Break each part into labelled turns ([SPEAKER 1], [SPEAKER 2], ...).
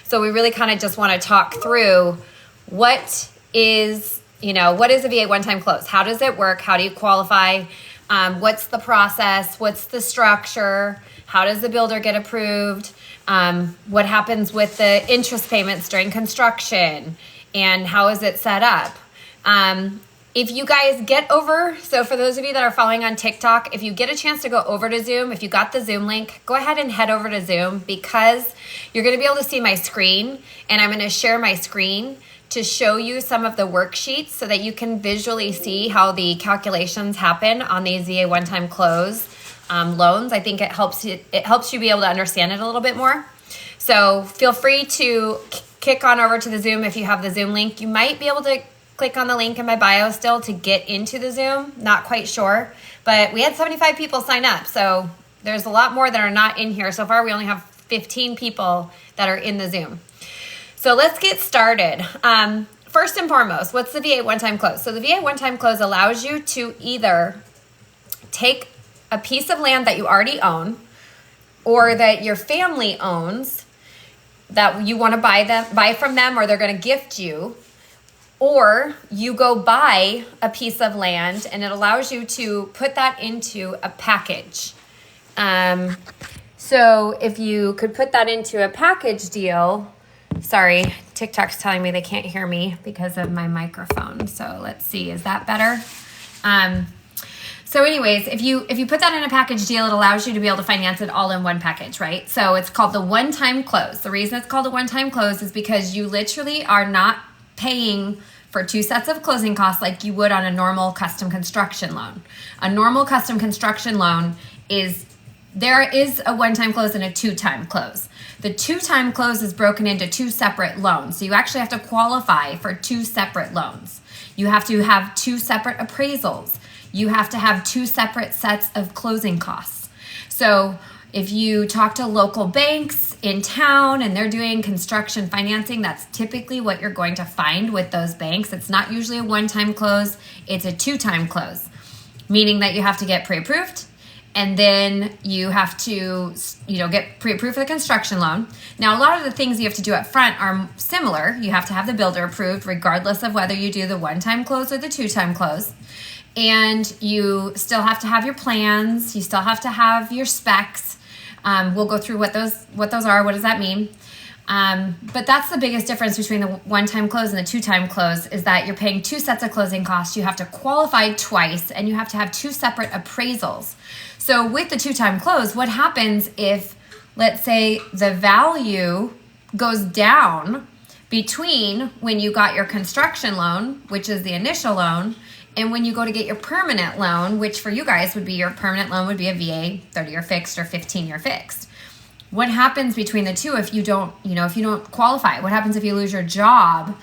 [SPEAKER 1] So we really kind of just want to talk through what is a VA one-time close? How does it work? How do you qualify? What's the process? What's the structure? How does the builder get approved? What happens with the interest payments during construction? And how is it set up? If you guys get over, so for those of you that are following on TikTok, if you get a chance to go over to Zoom, if you got the Zoom link, go ahead and head over to Zoom, because you're going to be able to see my screen, and I'm going to share my screen to show you some of the worksheets so that you can visually see how the calculations happen on these VA one-time close loans. I think it helps you be able to understand it a little bit more. So feel free to kick on over to the Zoom if you have the Zoom link. You might be able to click on the link in my bio still to get into the Zoom. Not quite sure, but we had 75 people sign up. So there's a lot more that are not in here. So far, we only have 15 people that are in the Zoom. So let's get started. First and foremost, what's the VA one-time close? So the VA one-time close allows you to either take a piece of land that you already own or that your family owns that you want to buy from them, or they're going to gift you, or you go buy a piece of land and it allows you to put that into a package. So if you could put that into a package deal, sorry, TikTok's telling me they can't hear me because of my microphone. So let's see, is that better? So anyways, if you put that in a package deal, it allows you to be able to finance it all in one package, right? So it's called the one-time close. The reason it's called a one-time close is because you literally are not paying for two sets of closing costs like you would on a normal custom construction loan. A normal custom construction loan there is a one-time close and a two-time close. The two-time close is broken into two separate loans. So you actually have to qualify for two separate loans. You have to have two separate appraisals. You have to have two separate sets of closing costs. So if you talk to local banks in town and they're doing construction financing, that's typically what you're going to find with those banks. It's not usually a one-time close, it's a two-time close, meaning that you have to get pre-approved, and then you have to get pre-approved for the construction loan. Now, a lot of the things you have to do up front are similar. You have to have the builder approved regardless of whether you do the one-time close or the two-time close. And you still have to have your plans. You still have to have your specs. We'll go through what those are. What does that mean? But that's the biggest difference between the one-time close and the two-time close, is that you're paying two sets of closing costs. You have to qualify twice, and you have to have two separate appraisals. So with the two-time close, what happens if, let's say, the value goes down between when you got your construction loan, which is the initial loan, and when you go to get your permanent loan, which for you guys would be, your permanent loan would be a VA 30-year fixed or 15-year fixed. What happens between the two if you don't qualify? What happens if you lose your job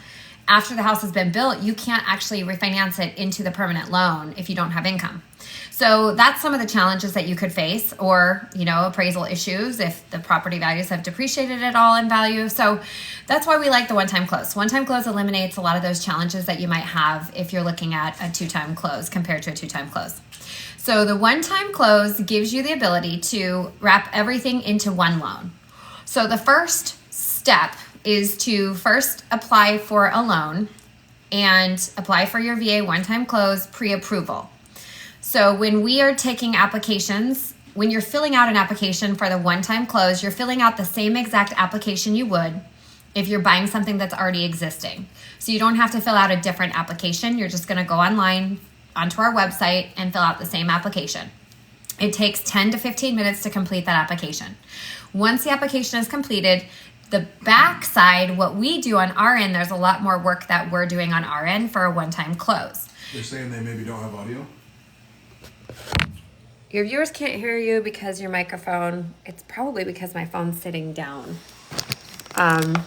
[SPEAKER 1] after the house has been built? You can't actually refinance it into the permanent loan if you don't have income. So that's some of the challenges that you could face, or, appraisal issues if the property values have depreciated at all in value. So that's why we like the one-time close. One-time close eliminates a lot of those challenges that you might have if you're looking at a two-time close compared to a two-time close. So the one-time close gives you the ability to wrap everything into one loan. So the first step is to first apply for a loan and apply for your VA one-time close pre-approval. So when we are taking applications, when you're filling out an application for the one-time close, you're filling out the same exact application you would if you're buying something that's already existing. So you don't have to fill out a different application. You're just going to go online onto our website and fill out the same application. It takes 10 to 15 minutes to complete that application. Once the application is completed, the back side, what we do on our end, there's a lot more work that we're doing on our end for a one-time close.
[SPEAKER 2] They're saying they maybe don't have audio?
[SPEAKER 1] Your viewers can't hear you because your microphone, it's probably because my phone's sitting down. And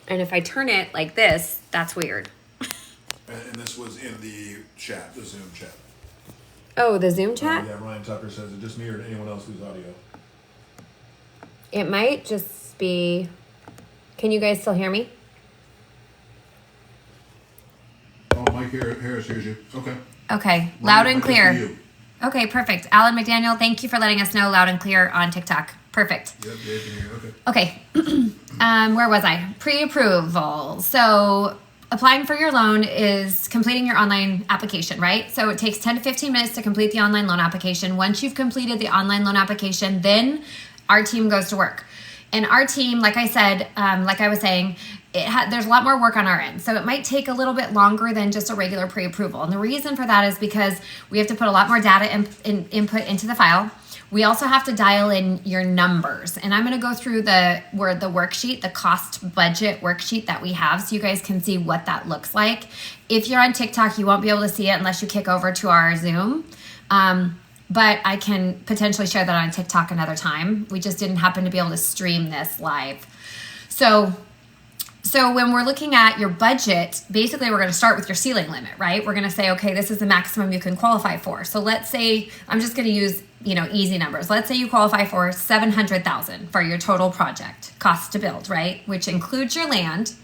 [SPEAKER 1] if I turn it like this, that's weird.
[SPEAKER 2] And this was in the chat, the Zoom chat.
[SPEAKER 1] Oh, the Zoom chat?
[SPEAKER 2] Yeah, Ryan Tucker says, it just me or anyone else lose audio?
[SPEAKER 1] It might just be, can you guys still hear me?
[SPEAKER 2] Oh, Mike Harris hears you. Okay.
[SPEAKER 1] Okay, loud and clear. Okay, perfect. Alan McDaniel, thank you for letting us know loud and clear on TikTok. Perfect.
[SPEAKER 2] Yep, yeah, I can hear you. Okay.
[SPEAKER 1] Okay. Where was I? Pre-approval. So applying for your loan is completing your online application, right? So it takes 10 to 15 minutes to complete the online loan application. Once you've completed the online loan application, then our team goes to work. And our team, like I said, like I was saying, there's a lot more work on our end. So it might take a little bit longer than just a regular pre-approval. And the reason for that is because we have to put a lot more data input into the file. We also have to dial in your numbers. And I'm going to go through the worksheet, the cost budget worksheet that we have, so you guys can see what that looks like. If you're on TikTok, you won't be able to see it unless you kick over to our Zoom. But I can potentially share that on TikTok another time. We just didn't happen to be able to stream this live. So when we're looking at your budget, basically we're going to start with your ceiling limit, right? We're going to say, okay, this is the maximum you can qualify for. So let's say, I'm just going to use, easy numbers. Let's say you qualify for $700,000 for your total project cost to build, right? Which includes your land.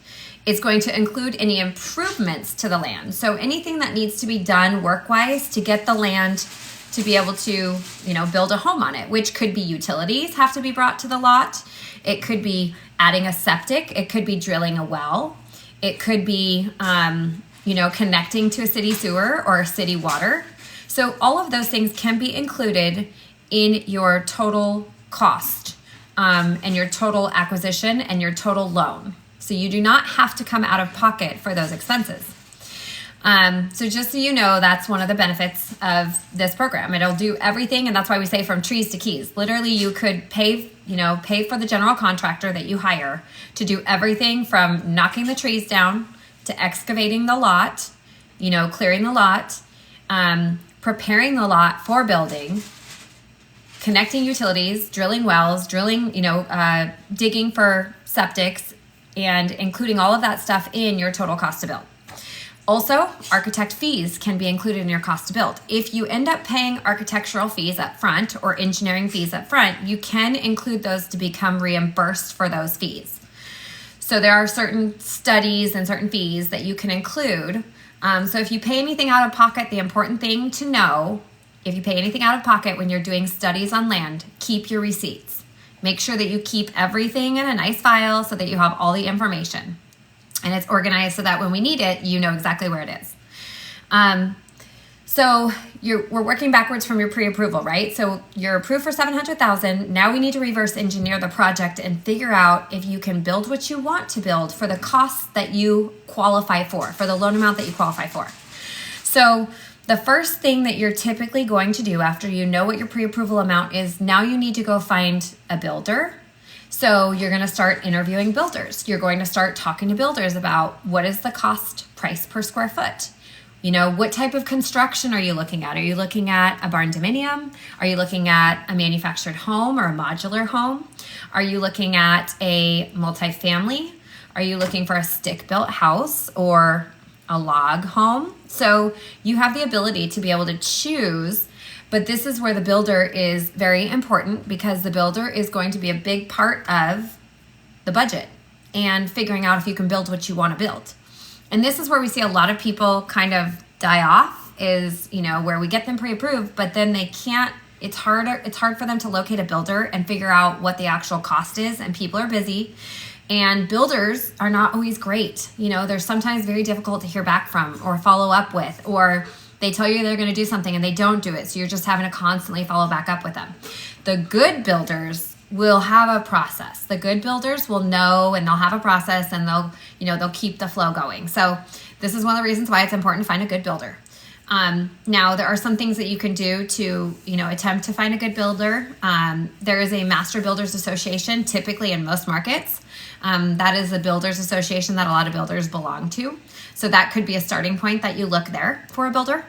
[SPEAKER 1] It's going to include any improvements to the land. So anything that needs to be done work-wise to get the land to be able to, build a home on it, which could be utilities have to be brought to the lot. It could be adding a septic. It could be drilling a well. It could be, connecting to a city sewer or city water. So all of those things can be included in your total cost and your total acquisition and your total loan. So you do not have to come out of pocket for those expenses. So just so you know, that's one of the benefits of this program. It'll do everything, and that's why we say from trees to keys. Literally, you could pay for the general contractor that you hire to do everything from knocking the trees down to excavating the lot, clearing the lot, preparing the lot for building, connecting utilities, drilling wells, digging for septics, and including all of that stuff in your total cost to build. Also, architect fees can be included in your cost to build. If you end up paying architectural fees up front or engineering fees up front, you can include those to become reimbursed for those fees. So there are certain studies and certain fees that you can include. So if you pay anything out of pocket, the important thing to know, if you pay anything out of pocket when you're doing studies on land, keep your receipts. Make sure that you keep everything in a nice file so that you have all the information. And it's organized so that when we need it, you know exactly where it is. So we're working backwards from your pre-approval, right? So you're approved for $700,000. Now we need to reverse engineer the project and figure out if you can build what you want to build for the costs that you qualify for the loan amount that you qualify for. So the first thing that you're typically going to do after you know what your pre-approval amount is, now you need to go find a builder. So you're going to start interviewing builders. You're going to start talking to builders about what is the cost price per square foot. What type of construction are you looking at? Are you looking at a barn dominium? Are you looking at a manufactured home or a modular home? Are you looking at a multifamily? Are you looking for a stick-built house or a log home? So you have the ability to be able to choose. But this is where the builder is very important, because the builder is going to be a big part of the budget and figuring out if you can build what you want to build. And this is where we see a lot of people kind of die off, is, where we get them pre-approved, but then they can't, it's hard for them to locate a builder and figure out what the actual cost is, and people are busy. And builders are not always great. They're sometimes very difficult to hear back from or follow up with, or they tell you they're going to do something and they don't do it. So you're just having to constantly follow back up with them. The good builders will have a process. The good builders will know, and they'll have a process, and they'll keep the flow going. So this is one of the reasons why it's important to find a good builder. Now there are some things that you can do to, attempt to find a good builder. There is a Master Builders Association, typically in most markets. That is a builders association that a lot of builders belong to. So that could be a starting point that you look there for a builder.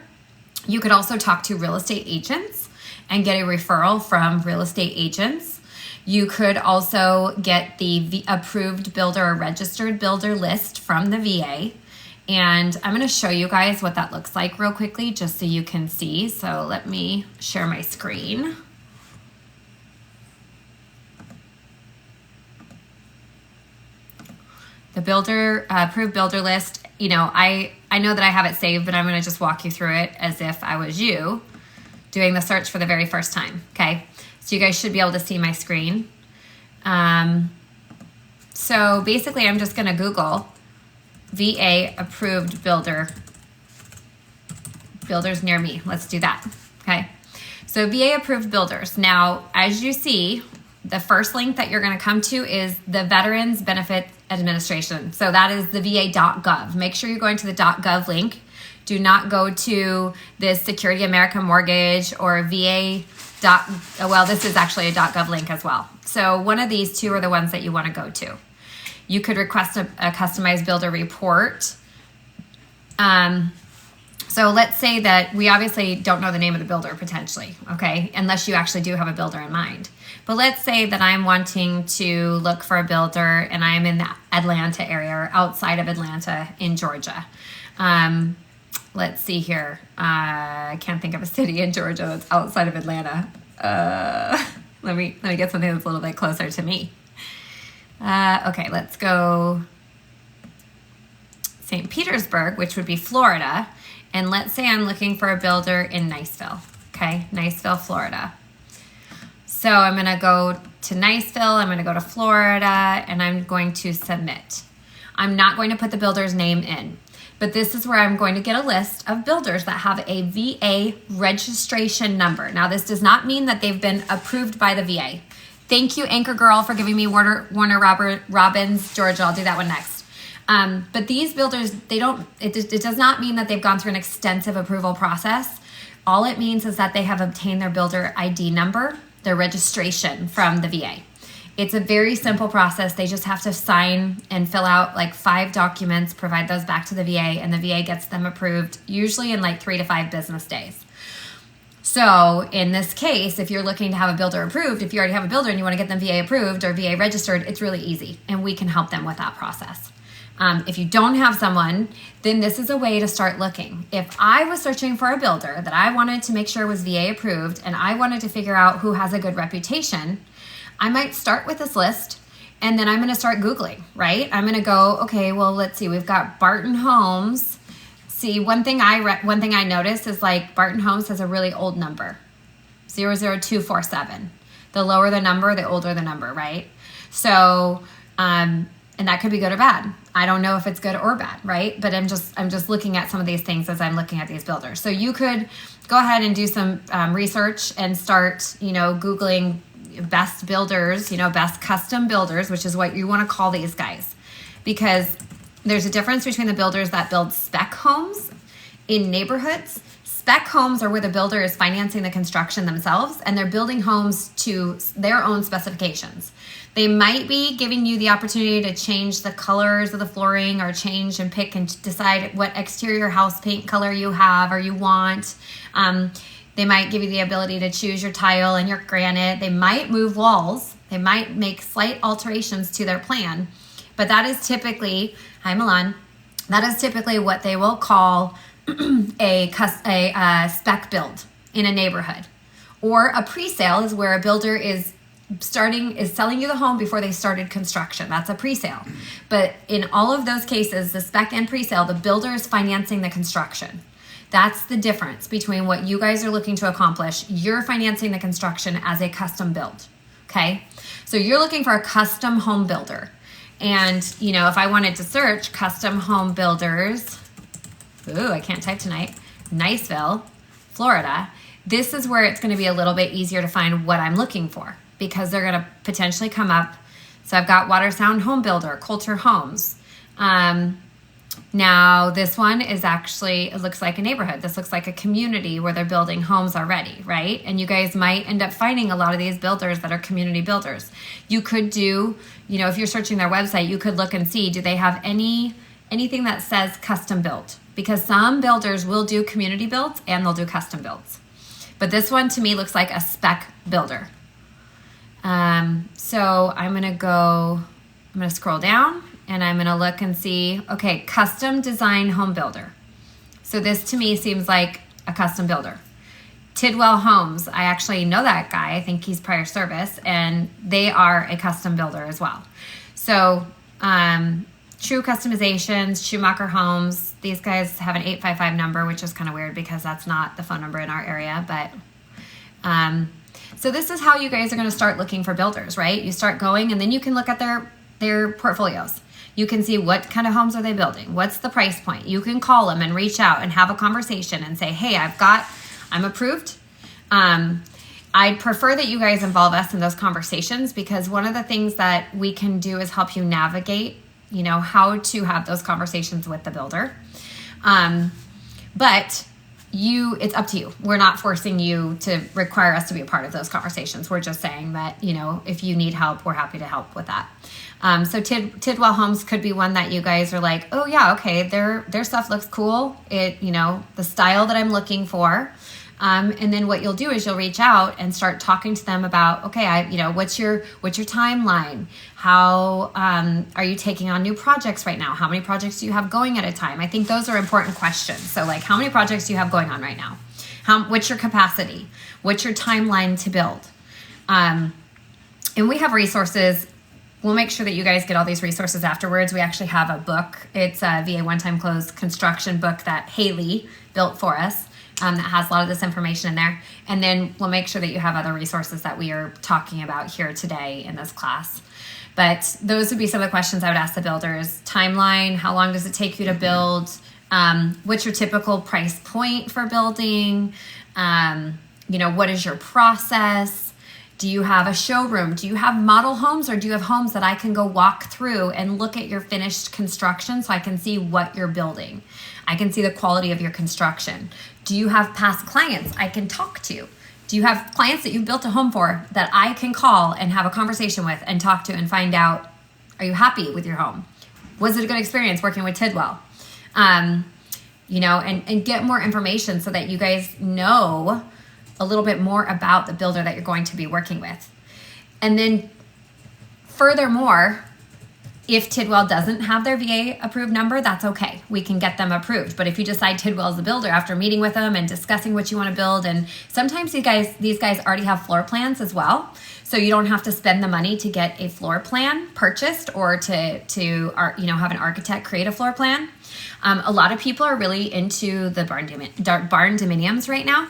[SPEAKER 1] You could also talk to real estate agents and get a referral from real estate agents. You could also get the approved builder or registered builder list from the VA. And I'm going to show you guys what that looks like real quickly, just so you can see. So let me share my screen. The builder, approved builder list, I know that I have it saved, but I'm going to just walk you through it as if I was you doing the search for the very first time. Okay. So you guys should be able to see my screen. So basically I'm just gonna Google VA approved builders near me. Let's do that, okay? So VA approved builders. Now, as you see, the first link that you're gonna come to is the Veterans Benefit Administration. So that is the va.gov. Make sure you're going to the .gov link. Do not go to this Security America Mortgage or VA. Well, this is actually a .gov link as well. So one of these two are the ones that you want to go to. You could request a customized builder report. So let's say that we obviously don't know the name of the builder potentially, okay, unless you actually do have a builder in mind. But let's say that I'm wanting to look for a builder and I'm in the Atlanta area or outside of Atlanta in Georgia. Let's see here. I can't think of a city in Georgia that's outside of Atlanta. Let me get something that's a little bit closer to me. Okay, let's go St. Petersburg, which would be Florida. And let's say I'm looking for a builder in Niceville. Okay, Niceville, Florida. So I'm gonna go to Niceville, I'm gonna go to Florida, and I'm going to submit. I'm not going to put the builder's name in. But this is where I'm going to get a list of builders that have a VA registration number. Now, this does not mean that they've been approved by the VA. Thank you, Anchor Girl, for giving me Warner Robins, Georgia. I'll do that one next. But these builders, it does not mean that they've gone through an extensive approval process. All it means is that they have obtained their builder ID number, their registration from the VA. It's a very simple process. They just have to sign and fill out like 5 documents, provide those back to the VA, and the VA gets them approved, usually in like 3 to 5 business days. So in this case, if you're looking to have a builder approved, if you already have a builder and you want to get them VA approved or VA registered, it's really easy, and we can help them with that process. If you don't have someone, then this is a way to start looking. If I was searching for a builder that I wanted to make sure was VA approved and I wanted to figure out who has a good reputation, I might start with this list and then I'm going to start Googling, right? I'm going to go, okay, well, let's see. We've got Barton Homes. See, one thing I noticed is like Barton Homes has a really old number, 00247. The lower the number, the older the number, right? So, and that could be good or bad. I don't know if it's good or bad, right? But I'm just looking at some of these things as I'm looking at these builders. So you could go ahead and do some research and start, Googling best builders, best custom builders, which is what you want to call these guys, because there's a difference between the builders that build spec homes in neighborhoods. Spec homes are where the builder is financing the construction themselves and they're building homes to their own specifications. They might be giving you the opportunity to change the colors of the flooring or change and pick and decide what exterior house paint color you have or you want. They might give you the ability to choose your tile and your granite. They might move walls. They might make slight alterations to their plan. But that is typically, hi Milan, that is typically what they will call a spec build in a neighborhood. Or a pre-sale is where a builder is selling you the home before they started construction. That's a pre-sale. But in all of those cases, the spec and pre-sale, the builder is financing the construction. That's the difference between what you guys are looking to accomplish. You're financing the construction as a custom build, okay? So you're looking for a custom home builder. And, if I wanted to search custom home builders, I can't type tonight, Niceville, Florida, this is where it's going to be a little bit easier to find what I'm looking for because they're going to potentially come up. So I've got Water Sound Home Builder, Coulter Homes. Now this one is actually, it looks like a neighborhood. This looks like a community where they're building homes already, right? And you guys might end up finding a lot of these builders that are community builders. You could do, if you're searching their website, you could look and see, do they have anything that says custom built? Because some builders will do community builds and they'll do custom builds. But this one to me looks like a spec builder. So I'm going to scroll down and I'm going to look and see, okay, custom design home builder. So this to me seems like a custom builder. Tidwell Homes, I actually know that guy. I think he's prior service and they are a custom builder as well. So, True Customizations, Schumacher Homes, these guys have an 855 number, which is kind of weird because that's not the phone number in our area, but So this is how you guys are going to start looking for builders, right? You start going, and then you can look at their portfolios. You can see what kind of homes are they building? What's the price point? You can call them and reach out and have a conversation and say, hey, I'm approved. I'd prefer that you guys involve us in those conversations, because one of the things that we can do is help you navigate, how to have those conversations with the builder. But it's up to you. We're not forcing you to require us to be a part of those conversations. We're just saying that, if you need help, we're happy to help with that. So Tidwell Homes could be one that you guys are like, oh yeah, okay, their stuff looks cool. The style that I'm looking for. And then what you'll do is you'll reach out and start talking to them about, okay, what's your timeline? How are you taking on new projects right now? How many projects do you have going at a time? I think those are important questions. So like, how many projects do you have going on right now? What's your capacity? What's your timeline to build? And we have resources. We'll make sure that you guys get all these resources afterwards. We actually have a book. It's a VA one-time close construction book that Haley built for us. That has a lot of this information in there. And then we'll make sure that you have other resources that we are talking about here today in this class. But those would be some of the questions I would ask the builders. Timeline, how long does it take you to build? What's your typical price point for building? What is your process? Do you have a showroom? Do you have model homes, or do you have homes that I can go walk through and look at your finished construction so I can see what you're building? I can see the quality of your construction. Do you have past clients I can talk to? Do you have clients that you built a home for that I can call and have a conversation with and talk to and find out, are you happy with your home? Was it a good experience working with Tidwell? And get more information so that you guys know a little bit more about the builder that you're going to be working with. And then furthermore, if Tidwell doesn't have their VA approved number, that's okay. We can get them approved. But if you decide Tidwell is the builder after meeting with them and discussing what you want to build, and sometimes these guys already have floor plans as well. So you don't have to spend the money to get a floor plan purchased or to have an architect create a floor plan. A lot of people are really into the barn dominiums right now.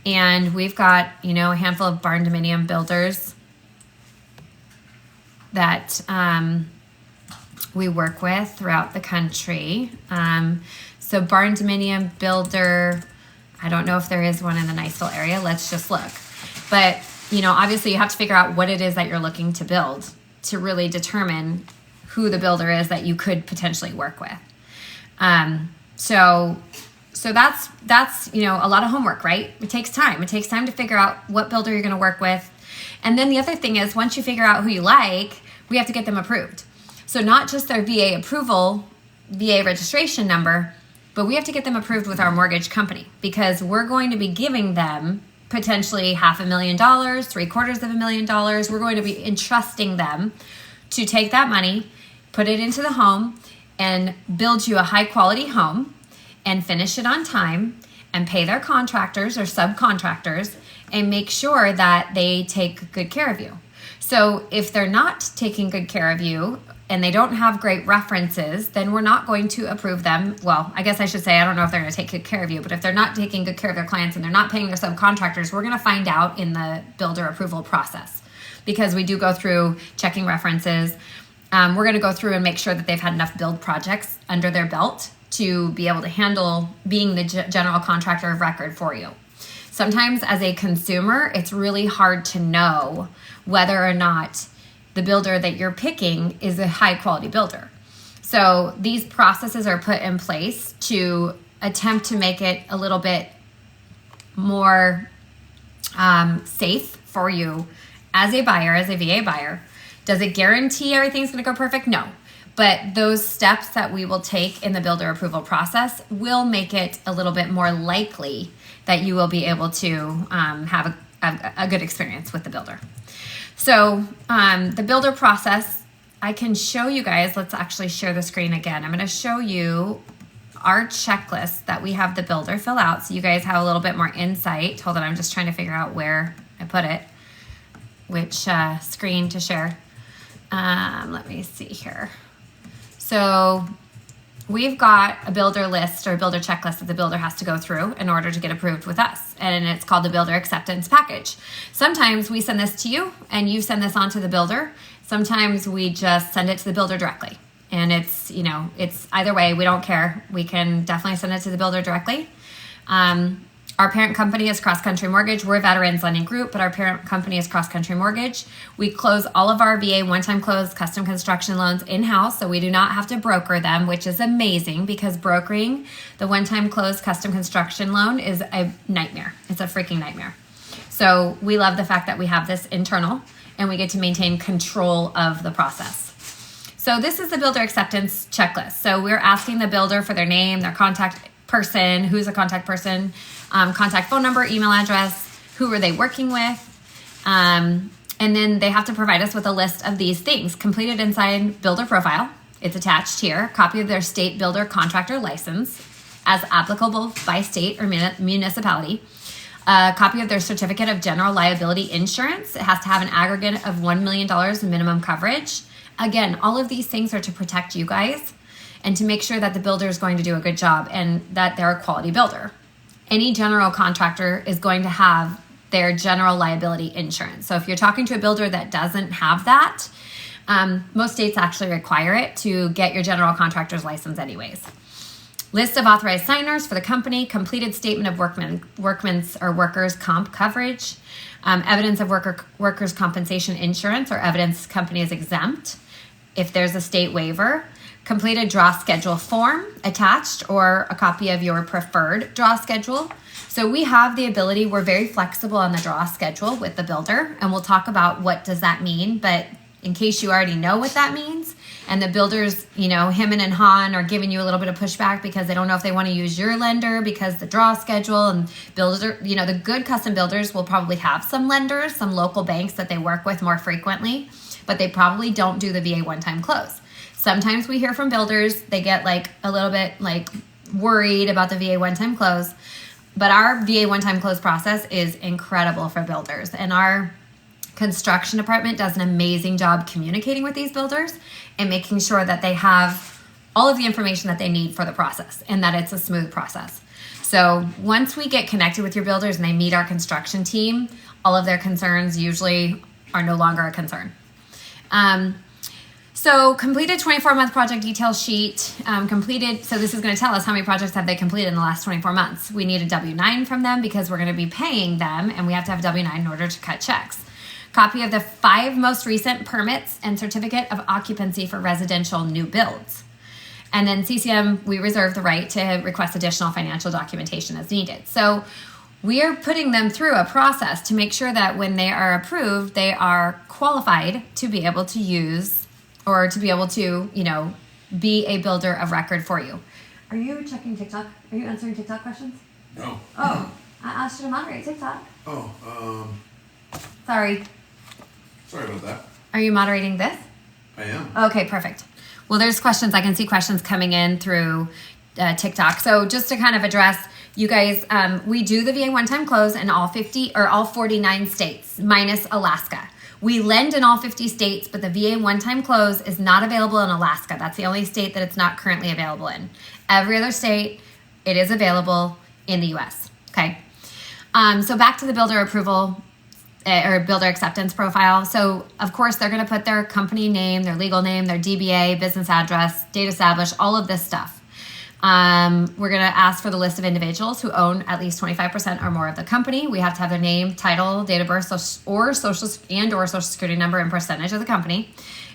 [SPEAKER 1] And we've got, a handful of barn dominium builders that we work with throughout the country. So barn dominium builder, I don't know if there is one in the Niceville area. Let's just look. But, obviously you have to figure out what it is that you're looking to build to really determine who the builder is that you could potentially work with. So that's a lot of homework, right? It takes time. It takes time to figure out what builder you're going to work with. And then the other thing is, once you figure out who you like, we have to get them approved. So not just their VA approval, VA registration number, but we have to get them approved with our mortgage company, because we're going to be giving them potentially $500,000, $750,000. We're going to be entrusting them to take that money, put it into the home, and build you a high quality home and finish it on time and pay their contractors or subcontractors and make sure that they take good care of you. So if they're not taking good care of you and they don't have great references, then we're not going to approve them. Well, I guess I should say, I don't know if they're going to take good care of you, but if they're not taking good care of their clients and they're not paying their subcontractors, we're going to find out in the builder approval process, because we do go through checking references. We're going to go through and make sure that they've had enough build projects under their belt to be able to handle being the general contractor of record for you. Sometimes as a consumer, it's really hard to know whether or not the builder that you're picking is a high quality builder. So these processes are put in place to attempt to make it a little bit more safe for you as a buyer, as a VA buyer. Does it guarantee everything's going to go perfect? No. But those steps that we will take in the builder approval process will make it a little bit more likely that you will be able to have a good experience with the builder. So the builder process, I can show you guys. Let's actually share the screen again. I'm going to show you our checklist that we have the builder fill out, so you guys have a little bit more insight. Hold on, I'm just trying to figure out where I put it, which screen to share. Let me see here. So we've got a builder list or a builder checklist that the builder has to go through in order to get approved with us. And it's called the builder acceptance package. Sometimes we send this to you and you send this on to the builder. Sometimes we just send it to the builder directly. And it's, you know, it's either way, we don't care. We can definitely send it to the builder directly. Our parent company is Cross Country Mortgage. We're a veterans lending group, but our parent company is Cross Country Mortgage. We close all of our VA one-time close custom construction loans in-house, so we do not have to broker them, which is amazing because brokering the one-time close custom construction loan is a nightmare. It's a freaking nightmare. So we love the fact that we have this internal and we get to maintain control of the process. So this is the builder acceptance checklist. So we're asking the builder for their name, their contact person, who's a contact person, contact phone number, email address, who are they working with, and then they have to provide us with a list of these things completed inside builder profile. It's attached here. Copy of their state builder contractor license as applicable by state or municipality. A copy of their certificate of general liability insurance. It has to have an aggregate of $1 million in minimum coverage. Again, all of these things are to protect you guys and to make sure that the builder is going to do a good job and that they're a quality builder. Any general contractor is going to have their general liability insurance. So if you're talking to a builder that doesn't have that, most states actually require it to get your general contractor's license anyways. List of authorized signers for the company, completed statement of workman's or workers' comp coverage, evidence of workers' compensation insurance or evidence company is exempt, if there's a state waiver, completed draw schedule form attached or a copy of your preferred draw schedule. So we have the ability, we're very flexible on the draw schedule with the builder, and we'll talk about what does that mean, but in case you already know what that means, and the builders, you know, him and Han are giving you a little bit of pushback because they don't know if they want to use your lender because the draw schedule and builder, you know, the good custom builders will probably have some lenders, some local banks that they work with more frequently, but they probably don't do the VA one-time close. Sometimes we hear from builders, they get like a little bit like worried about the VA one-time close, but our VA one-time close process is incredible for builders, and our construction department does an amazing job communicating with these builders and making sure that they have all of the information that they need for the process and that it's a smooth process. So once we get connected with your builders and they meet our construction team, all of their concerns usually are no longer a concern. So completed 24-month project detail sheet, completed, so this is going to tell us how many projects have they completed in the last 24 months. We need a W-9 from them because we're going to be paying them and we have to have a W-9 in order to cut checks. Copy of the 5 most recent permits and certificate of occupancy for residential new builds. And then CCM, we reserve the right to request additional financial documentation as needed. So we are putting them through a process to make sure that when they are approved, they are qualified to be able to use or to be able to, you know, be a builder of record for you. Are you checking TikTok? Are you answering TikTok questions?
[SPEAKER 2] No.
[SPEAKER 1] Oh, I asked you to moderate TikTok.
[SPEAKER 2] Oh,
[SPEAKER 1] Sorry.
[SPEAKER 2] sorry about that.
[SPEAKER 1] Are you moderating this?
[SPEAKER 2] I am.
[SPEAKER 1] Okay, perfect. Well, there's questions. I can see questions coming in through TikTok. So just to kind of address, you guys, we do the VA one-time close in all 50 or all 49 states minus Alaska. We lend in all 50 states, but the VA one-time close is not available in Alaska. That's the only state that it's not currently available in. Every other state, it is available in the U.S. Okay. So back to the builder approval or builder acceptance profile. So of course they're going to put their company name, their legal name, their DBA, business address, date established, all of this stuff. We're going to ask for the list of individuals who own at least 25% or more of the company. We have to have their name, title, date of birth, or social security number and percentage of the company.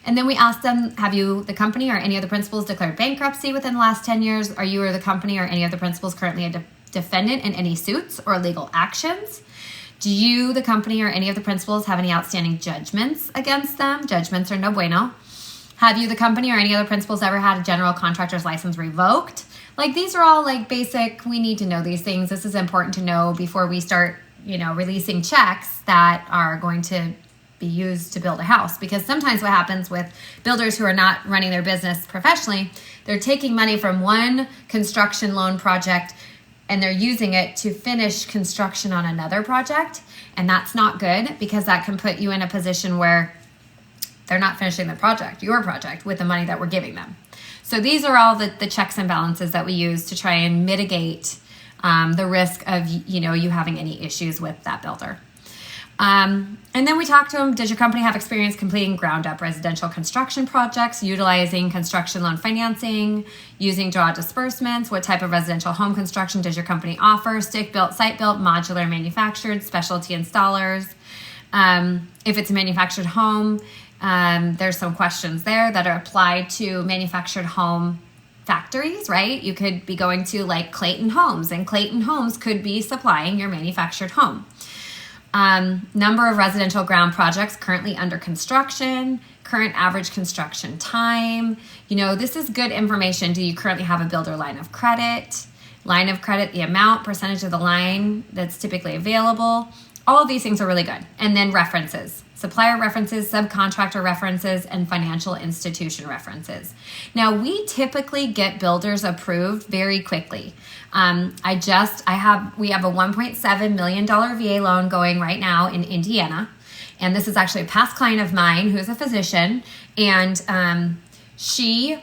[SPEAKER 1] And then we ask them, have you, the company or any of the principals declared bankruptcy within the last 10 years? Are you or the company or any of the principals currently a defendant in any suits or legal actions? Do you, the company, or any of the principals have any outstanding judgments against them? Judgments are no bueno. Have you, the company, or any other principals ever had a general contractor's license revoked? Like, these are all like basic, we need to know these things. This is important to know before we start, you know, releasing checks that are going to be used to build a house. Because sometimes what happens with builders who are not running their business professionally, they're taking money from one construction loan project and they're using it to finish construction on another project. And that's not good because that can put you in a position where they're not finishing the project, your project, with the money that we're giving them. So these are all the checks and balances that we use to try and mitigate the risk of, you having any issues with that builder. And then we talked to them, does your company have experience completing ground up residential construction projects, utilizing construction loan financing, using draw disbursements? What type of residential home construction does your company offer? Stick built, site built, modular, manufactured, specialty installers? If it's a manufactured home, there's some questions there that are applied to manufactured home factories, right? You could be going to like Clayton Homes, and Clayton Homes could be supplying your manufactured home. Number of residential ground projects currently under construction, current average construction time. This is good information. Do you currently have a builder line of credit? Line of credit, the amount, percentage of the line that's typically available. All of these things are really good. And then references, supplier references, subcontractor references, and financial institution references. Now, we typically get builders approved very quickly. We have a $1.7 million VA loan going right now in Indiana. And this is actually a past client of mine who is a physician. And she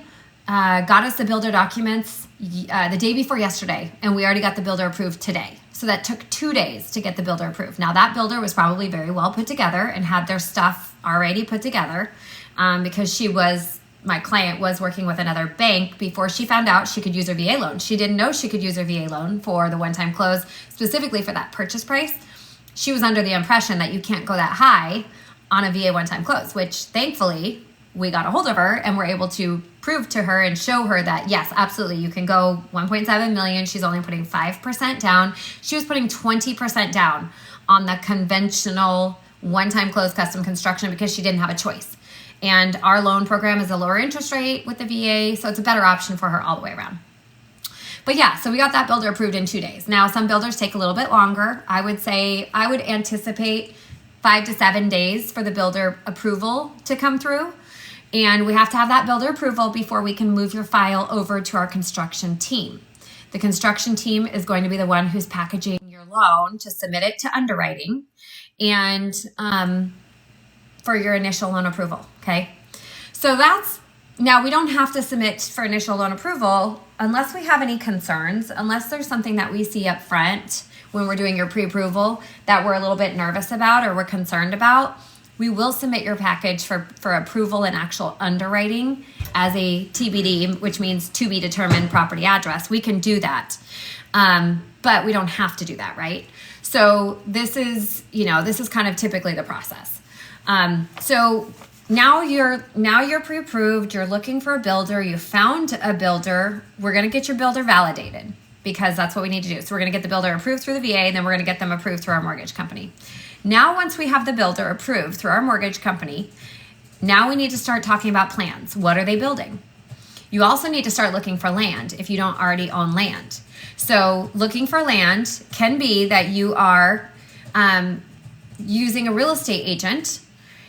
[SPEAKER 1] got us the builder documents the day before yesterday. And we already got the builder approved today. So that took 2 days to get the builder approved. Now that builder was probably very well put together and had their stuff already put together because my client was working with another bank before she found out she could use her VA loan. She didn't know she could use her VA loan for the one-time close, specifically for that purchase price. She was under the impression that you can't go that high on a VA one-time close, which thankfully we got a hold of her and were able to prove to her and show her that yes, absolutely, you can go 1.7 million. She's only putting 5% down. She was putting 20% down on the conventional one-time close custom construction because she didn't have a choice. And our loan program is a lower interest rate with the VA, so it's a better option for her all the way around. But yeah, so we got that builder approved in 2 days. Now, some builders take a little bit longer. I would anticipate 5 to 7 days for the builder approval to come through. And we have to have that builder approval before we can move your file over to our construction team. The construction team is going to be the one who's packaging your loan to submit it to underwriting and for your initial loan approval, okay? So now we don't have to submit for initial loan approval unless we have any concerns, unless there's something that we see up front when we're doing your pre-approval that we're a little bit nervous about or we're concerned about. We will submit your package for approval and actual underwriting as a TBD, which means to be determined property address. We can do that, but we don't have to do that, right? So this is kind of typically the process. So now you're pre-approved. You're looking for a builder. You found a builder. We're going to get your builder validated because that's what we need to do. So we're going to get the builder approved through the VA, and then we're going to get them approved through our mortgage company. Now, once we have the builder approved through our mortgage company, now we need to start talking about plans. What are they building? You also need to start looking for land if you don't already own land. So looking for land can be that you are using a real estate agent.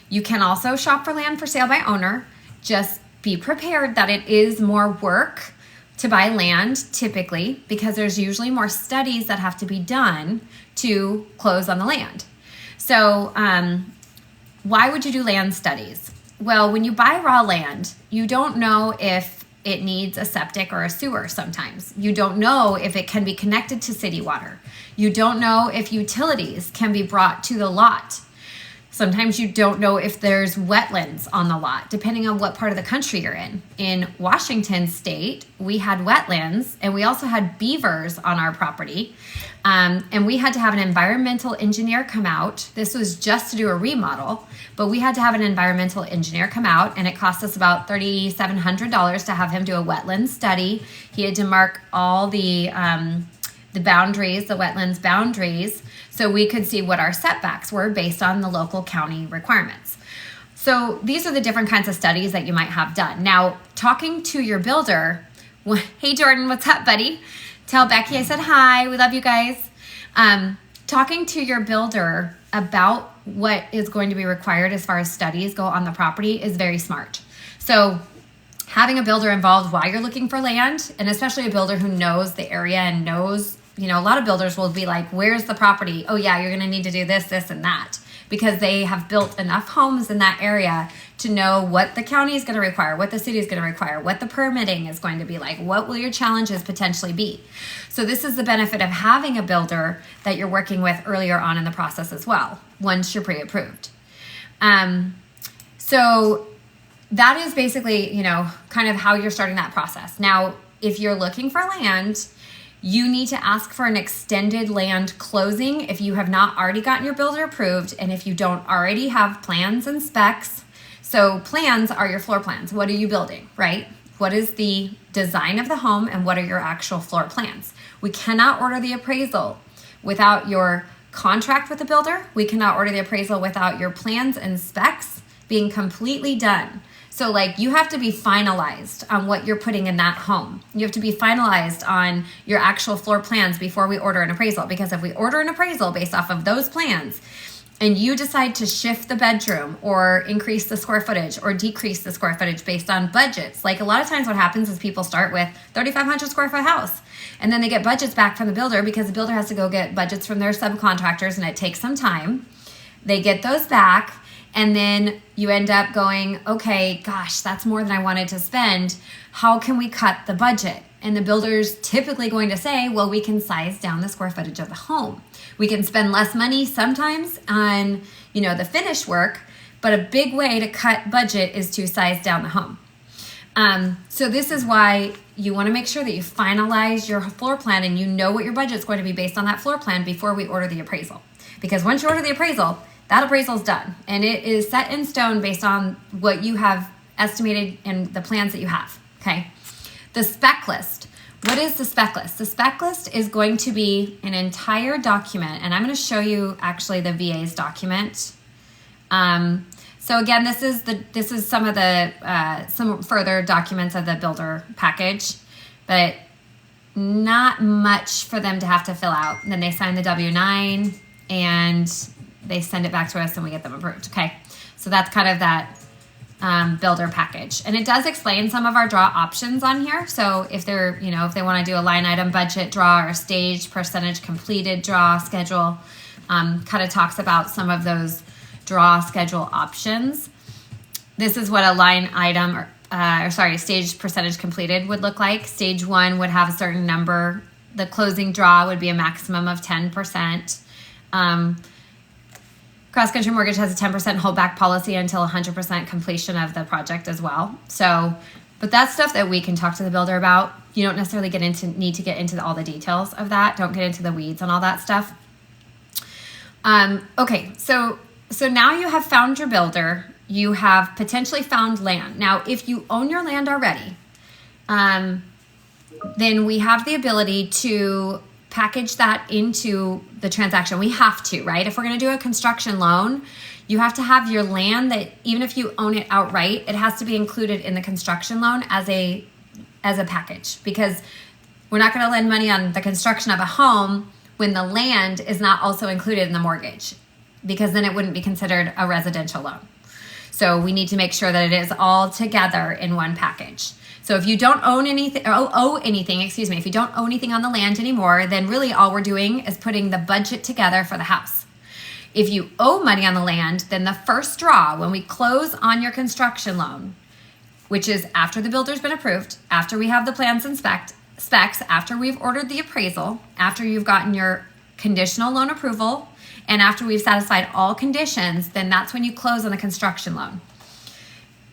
[SPEAKER 1] You can also shop for land for sale by owner. Just be prepared that it is more work to buy land typically because there's usually more studies that have to be done to close on the land. So why would you do land studies? Well, when you buy raw land, you don't know if it needs a septic or a sewer sometimes. You don't know if it can be connected to city water. You don't know if utilities can be brought to the lot. Sometimes you don't know if there's wetlands on the lot, depending on what part of the country you're in. In Washington state, we had wetlands and we also had beavers on our property. And we had to have an environmental engineer come out. This was just to do a remodel, but we had to have an environmental engineer come out, and it cost us about $3,700 to have him do a wetland study. He had to mark all the boundaries, the wetlands boundaries, so we could see what our setbacks were based on the local county requirements. So these are the different kinds of studies that you might have done. Now, talking to your builder, hey Jordan, what's up, buddy? Tell Becky I said hi. We love you guys. Talking to your builder about what is going to be required as far as studies go on the property is very smart. So having a builder involved while you're looking for land, and especially a builder who knows the area and knows, a lot of builders will be like, where's the property? Oh yeah, you're going to need to do this, this, and that, because they have built enough homes in that area to know what the county is going to require, what the city is going to require, what the permitting is going to be like, what will your challenges potentially be. So this is the benefit of having a builder that you're working with earlier on in the process as well, once you're pre-approved. So that is basically, kind of how you're starting that process. Now, if you're looking for land, you need to ask for an extended land closing if you have not already gotten your builder approved and if you don't already have plans and specs. So plans are your floor plans. What are you building, right? What is the design of the home and what are your actual floor plans? We cannot order the appraisal without your contract with the builder. We cannot order the appraisal without your plans and specs being completely done. So you have to be finalized on what you're putting in that home. You have to be finalized on your actual floor plans before we order an appraisal. Because if we order an appraisal based off of those plans and you decide to shift the bedroom or increase the square footage or decrease the square footage based on budgets, a lot of times what happens is people start with 3,500 square foot house and then they get budgets back from the builder because the builder has to go get budgets from their subcontractors and it takes some time. They get those back. And then you end up going, okay, gosh, that's more than I wanted to spend. How can we cut the budget? And the builder's typically going to say, well, we can size down the square footage of the home. We can spend less money sometimes on, the finish work, but a big way to cut budget is to size down the home. So this is why you want to make sure that you finalize your floor plan and you know what your budget's going to be based on that floor plan before we order the appraisal. Because once you order the appraisal, that appraisal is done and it is set in stone based on what you have estimated and the plans that you have, okay? The spec list. What is the spec list? The spec list is going to be an entire document, and I'm going to show you actually the VA's document. So again, this is some of the some further documents of the builder package, but not much for them to have to fill out. And then they sign the W-9 and they send it back to us and we get them approved. Okay, so that's kind of that builder package. And it does explain some of our draw options on here. So if they're, if they want to do a line item budget draw or a staged percentage completed draw schedule, kind of talks about some of those draw schedule options. This is what a line item staged percentage completed would look like. Stage 1 would have a certain number. The closing draw would be a maximum of 10%. Cross Country Mortgage has a 10% holdback policy until 100% completion of the project as well. So, but that's stuff that we can talk to the builder about. You don't necessarily need to get into all the details of that. Don't get into the weeds on all that stuff. Okay, so now you have found your builder. You have potentially found land. Now, if you own your land already, then we have the ability to package that into the transaction. We have to, right? If we're going to do a construction loan, you have to have your land that even if you own it outright, it has to be included in the construction loan as a package, because we're not going to lend money on the construction of a home when the land is not also included in the mortgage, because then it wouldn't be considered a residential loan. So we need to make sure that it is all together in one package. So if you don't owe anything, if you don't owe anything on the land anymore, then really all we're doing is putting the budget together for the house. If you owe money on the land, then the first draw, when we close on your construction loan, which is after the builder's been approved, after we have the plans and specs, after we've ordered the appraisal, after you've gotten your conditional loan approval, and after we've satisfied all conditions, then that's when you close on the construction loan.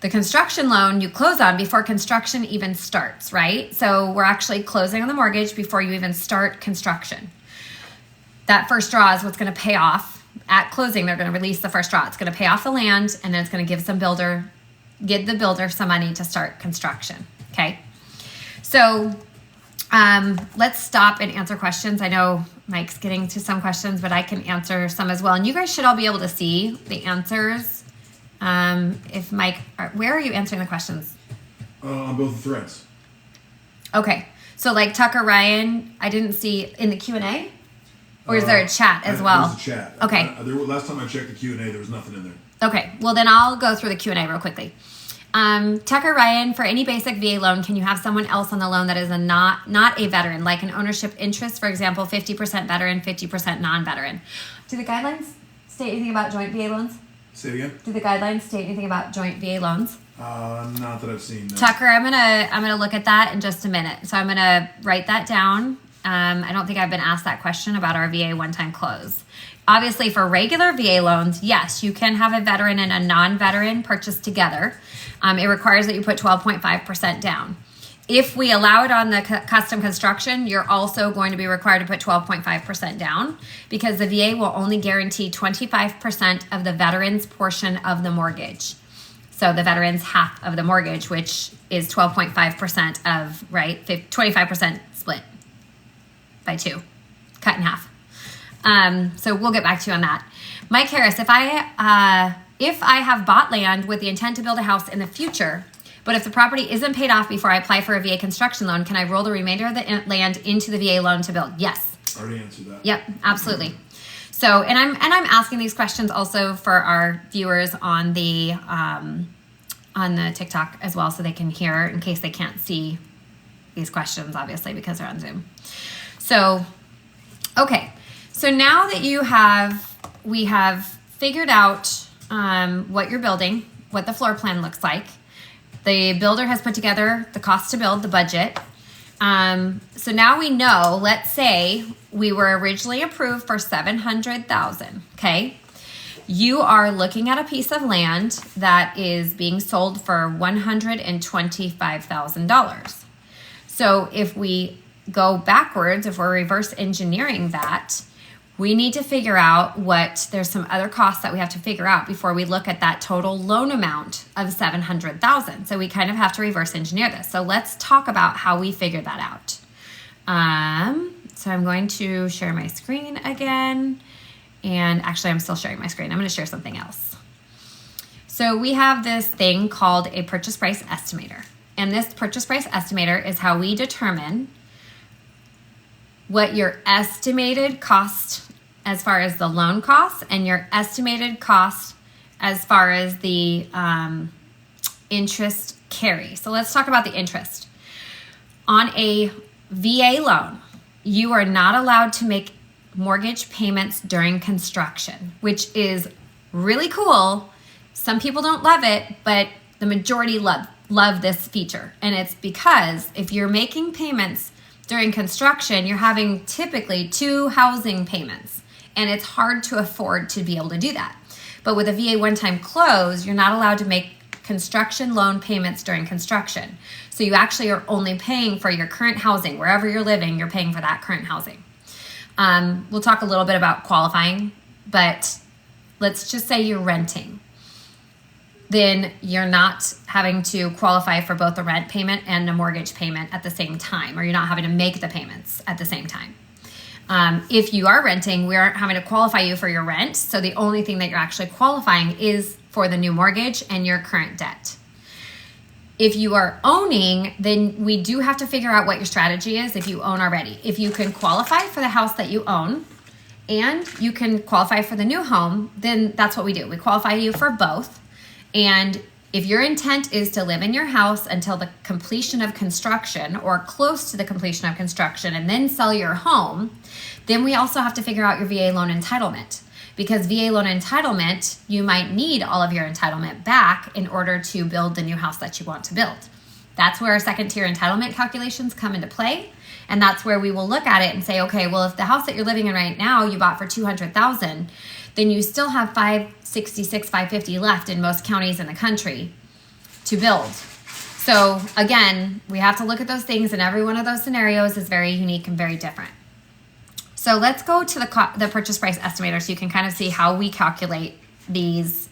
[SPEAKER 1] The construction loan you close on before construction even starts, right? So we're actually closing on the mortgage before you even start construction. That first draw is what's going to pay off. At closing, they're going to release the first draw. It's going to pay off the land, and then it's going to give the builder some money to start construction, okay? So let's stop and answer questions. I know Mike's getting to some questions, but I can answer some as well. And you guys should all be able to see the answers. If Mike, where are you answering the questions?
[SPEAKER 2] On both the threads.
[SPEAKER 1] Okay. So like Tucker Ryan, I didn't see in the Q&A? Or is there a chat as well?
[SPEAKER 2] There's a chat.
[SPEAKER 1] Okay.
[SPEAKER 2] Last time I checked the Q&A, there was nothing in there.
[SPEAKER 1] Okay. Well, then I'll go through the Q&A real quickly. Tucker Ryan, for any basic VA loan, can you have someone else on the loan that is not a veteran, like an ownership interest, for example, 50% veteran, 50% non-veteran? Do the guidelines state anything about joint VA loans?
[SPEAKER 2] Say it again?
[SPEAKER 1] Do the guidelines state anything about joint VA loans?
[SPEAKER 2] Not that I've seen. No.
[SPEAKER 1] Tucker, I'm gonna look at that in just a minute. So I'm gonna write that down. I don't think I've been asked that question about our VA one-time close. Obviously, for regular VA loans, yes, you can have a veteran and a non-veteran purchase together. It requires that you put 12.5% down. If we allow it on the custom construction, you're also going to be required to put 12.5% down because the VA will only guarantee 25% of the veteran's portion of the mortgage. So the veteran's half of the mortgage, which is 12.5% of, right, 25% split by 2, cut in half. So we'll get back to you on that. Mike Harris, if I have bought land with the intent to build a house in the future, but if the property isn't paid off before I apply for a VA construction loan, can I roll the remainder of the land into the VA loan to build? Yes.
[SPEAKER 2] Already answered that.
[SPEAKER 1] Yep, absolutely. So, and I'm asking these questions also for our viewers on the TikTok as well, so they can hear in case they can't see these questions, obviously, because they're on Zoom. So, okay. So now that we have figured out what you're building, what the floor plan looks like. The builder has put together the cost to build, the budget. So now we know, let's say we were originally approved for $700,000, okay? You are looking at a piece of land that is being sold for $125,000. So if we go backwards, if we're reverse engineering that, we need to figure out there's some other costs that we have to figure out before we look at that total loan amount of $700,000. So we kind of have to reverse engineer this. So let's talk about how we figure that out. So I'm going to share my screen again. And actually, I'm still sharing my screen. I'm going to share something else. So we have this thing called a purchase price estimator. And this purchase price estimator is how we determine what your estimated cost as far as the loan costs and your estimated cost as far as the interest carry. So let's talk about the interest. On a VA loan, you are not allowed to make mortgage payments during construction, which is really cool. Some people don't love it, but the majority love this feature. And it's because if you're making payments during construction, you're having typically 2 housing payments, and it's hard to afford to be able to do that. But with a VA one-time close, you're not allowed to make construction loan payments during construction. So you actually are only paying for your current housing. Wherever you're living, you're paying for that current housing. We'll talk a little bit about qualifying, but let's just say you're renting. Then you're not having to qualify for both a rent payment and a mortgage payment at the same time, or you're not having to make the payments at the same time. If you are renting, we aren't having to qualify you for your rent, so the only thing that you're actually qualifying is for the new mortgage and your current debt. If you are owning, then we do have to figure out what your strategy is if you own already. If you can qualify for the house that you own and you can qualify for the new home, then that's what we do. We qualify you for both. And if your intent is to live in your house until the completion of construction or close to the completion of construction and then sell your home, then we also have to figure out your VA loan entitlement. Because VA loan entitlement, you might need all of your entitlement back in order to build the new house that you want to build. That's where our second tier entitlement calculations come into play. And that's where we will look at it and say, okay, well, if the house that you're living in right now you bought for $200,000, then you still have $566, $550 left in most counties in the country to build. So again, we have to look at those things, and every one of those scenarios is very unique and very different. So let's go to the purchase price estimator so you can kind of see how we calculate these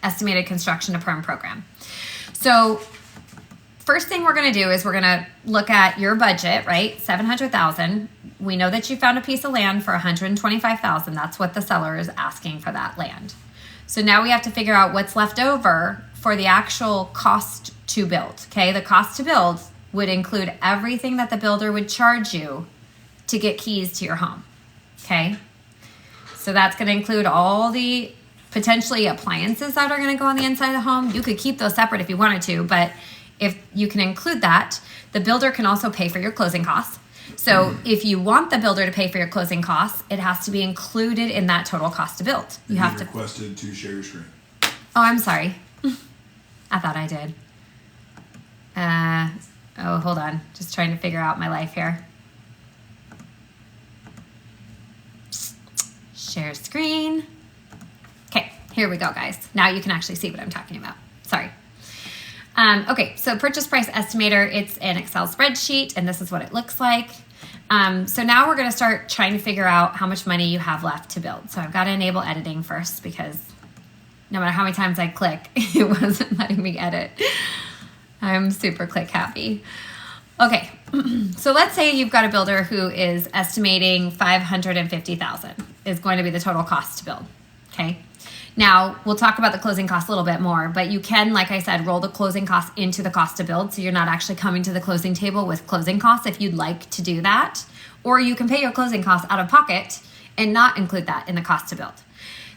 [SPEAKER 1] estimated construction to perm program. So first thing we're going to do is we're going to look at your budget, right? $700,000. We know that you found a piece of land for $125,000. That's what the seller is asking for that land. So now we have to figure out what's left over for the actual cost to build. Okay, the cost to build would include everything that the builder would charge you to get keys to your home. Okay, so that's going to include all the potentially appliances that are going to go on the inside of the home. You could keep those separate if you wanted to, but if you can include that, the builder can also pay for your closing costs. So if you want the builder to pay for your closing costs, it has to be included in that total cost to build. You have to
[SPEAKER 2] requested to share your screen.
[SPEAKER 1] Oh, I'm sorry. I thought I did. Oh, hold on. Just trying to figure out my life here. Share screen. Okay, here we go, guys. Now you can actually see what I'm talking about. Sorry. Okay, so purchase price estimator, it's an Excel spreadsheet, and this is what it looks like. So now we're going to start trying to figure out how much money you have left to build. So I've got to enable editing first because no matter how many times I click, it wasn't letting me edit. I'm super click happy. Okay, so let's say you've got a builder who is estimating $550,000 is going to be the total cost to build, okay? Now, we'll talk about the closing costs a little bit more, but you can, like I said, roll the closing costs into the cost to build, so you're not actually coming to the closing table with closing costs if you'd like to do that, or you can pay your closing costs out of pocket and not include that in the cost to build.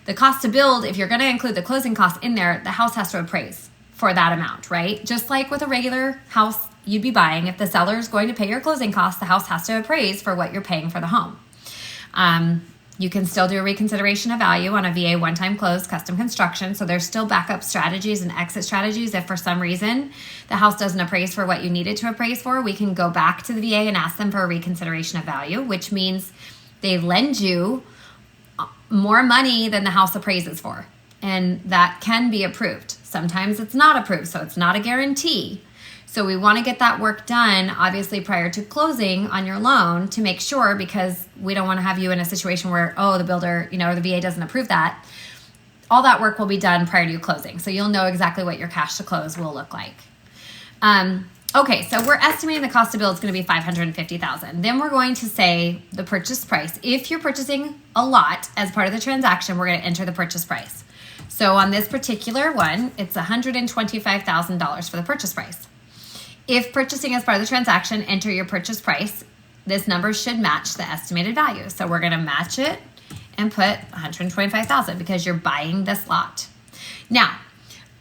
[SPEAKER 1] The cost to build, if you're gonna include the closing costs in there, the house has to appraise for that amount, right? Just like with a regular house you'd be buying, if the seller is going to pay your closing costs, the house has to appraise for what you're paying for the home. You can still do a reconsideration of value on a VA one-time close custom construction. So there's still backup strategies and exit strategies. If for some reason the house doesn't appraise for what you needed to appraise for, we can go back to the VA and ask them for a reconsideration of value, which means they lend you more money than the house appraises for. And that can be approved. Sometimes it's not approved, so it's not a guarantee. So we want to get that work done, obviously, prior to closing on your loan to make sure, because we don't want to have you in a situation where, oh, the builder, or the VA doesn't approve that. All that work will be done prior to you closing. So you'll know exactly what your cash to close will look like. Okay, so we're estimating the cost to build is going to be $550,000. Then we're going to say the purchase price. If you're purchasing a lot as part of the transaction, we're going to enter the purchase price. So on this particular one, it's $125,000 for the purchase price. If purchasing as part of the transaction, enter your purchase price. This number should match the estimated value. So we're going to match it and put $125,000 because you're buying this lot. Now,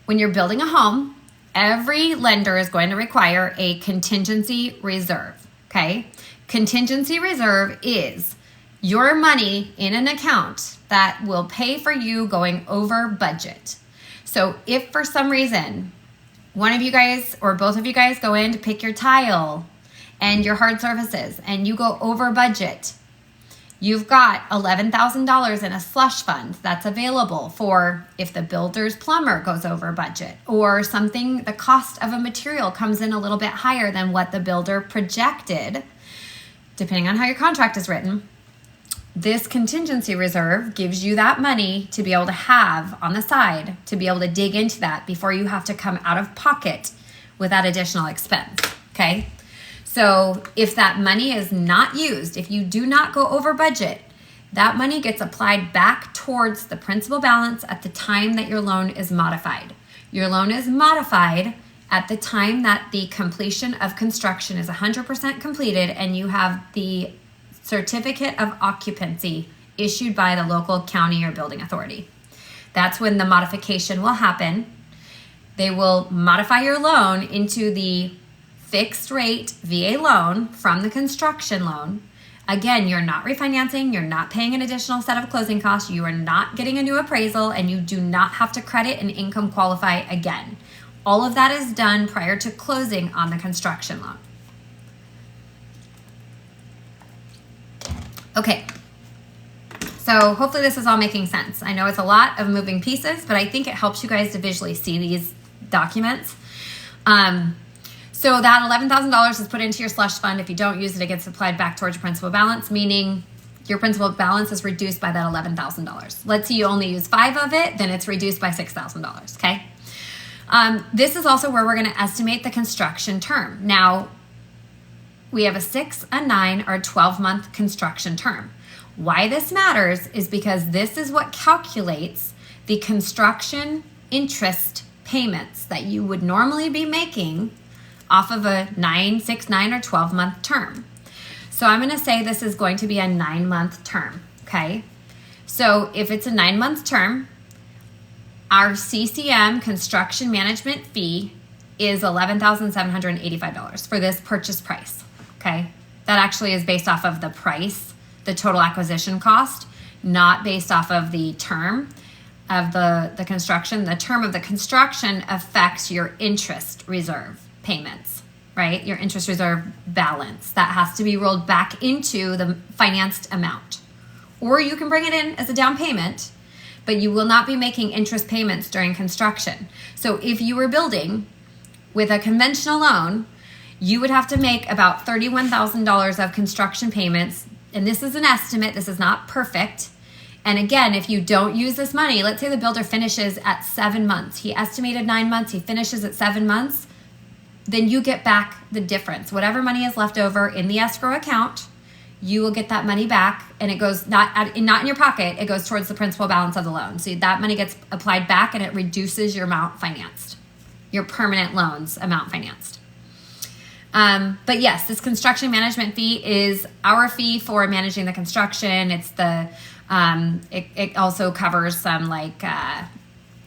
[SPEAKER 1] when you're building a home, every lender is going to require a contingency reserve, okay? Contingency reserve is your money in an account that will pay for you going over budget. So if for some reason one of you guys or both of you guys go in to pick your tile and your hard surfaces and you go over budget, you've got $11,000 in a slush fund that's available for if the builder's plumber goes over budget or something, the cost of a material comes in a little bit higher than what the builder projected, depending on how your contract is written. This contingency reserve gives you that money to be able to have on the side to be able to dig into that before you have to come out of pocket with that additional expense, okay? So if that money is not used, if you do not go over budget, that money gets applied back towards the principal balance at the time that your loan is modified. Your loan is modified at the time that the completion of construction is 100% completed and you have the certificate of occupancy issued by the local county or building authority. That's when the modification will happen. They will modify your loan into the fixed rate VA loan from the construction loan. Again, you're not refinancing, you're not paying an additional set of closing costs, you are not getting a new appraisal, and you do not have to credit and income qualify again. All of that is done prior to closing on the construction loan. Okay, so hopefully this is all making sense. I know it's a lot of moving pieces, but I think it helps you guys to visually see these documents. So that $11,000 is put into your slush fund. If you don't use it, it gets applied back towards your principal balance, meaning your principal balance is reduced by that $11,000. Let's say you only use 5 of it, then it's reduced by $6,000, okay? This is also where we're gonna estimate the construction term. Now, we have a 6, a 9, or a 12-month construction term. Why this matters is because this is what calculates the construction interest payments that you would normally be making off of a 9, 6, 9, or 12-month term. So I'm gonna say this is going to be a 9-month term, okay? So if it's a 9-month term, our CCM construction management fee is $11,785 for this purchase price. Okay, that actually is based off of the price, the total acquisition cost, not based off of the term. of the construction, the term of the construction affects your interest reserve payments, right? Your interest reserve balance. That has to be rolled back into the financed amount. Or you can bring it in as a down payment, but you will not be making interest payments during construction. So if you were building with a conventional loan, you would have to make about $31,000 of construction payments. And this is an estimate. This is not perfect. And again, if you don't use this money, let's say the builder finishes at 7 months. He estimated 9 months. He finishes at 7 months. Then you get back the difference. Whatever money is left over in the escrow account, you will get that money back, and it goes not in your pocket. It goes towards the principal balance of the loan. So that money gets applied back, and it reduces your amount financed, your permanent loans amount financed. But yes, this construction management fee is our fee for managing the construction. It's it also covers some like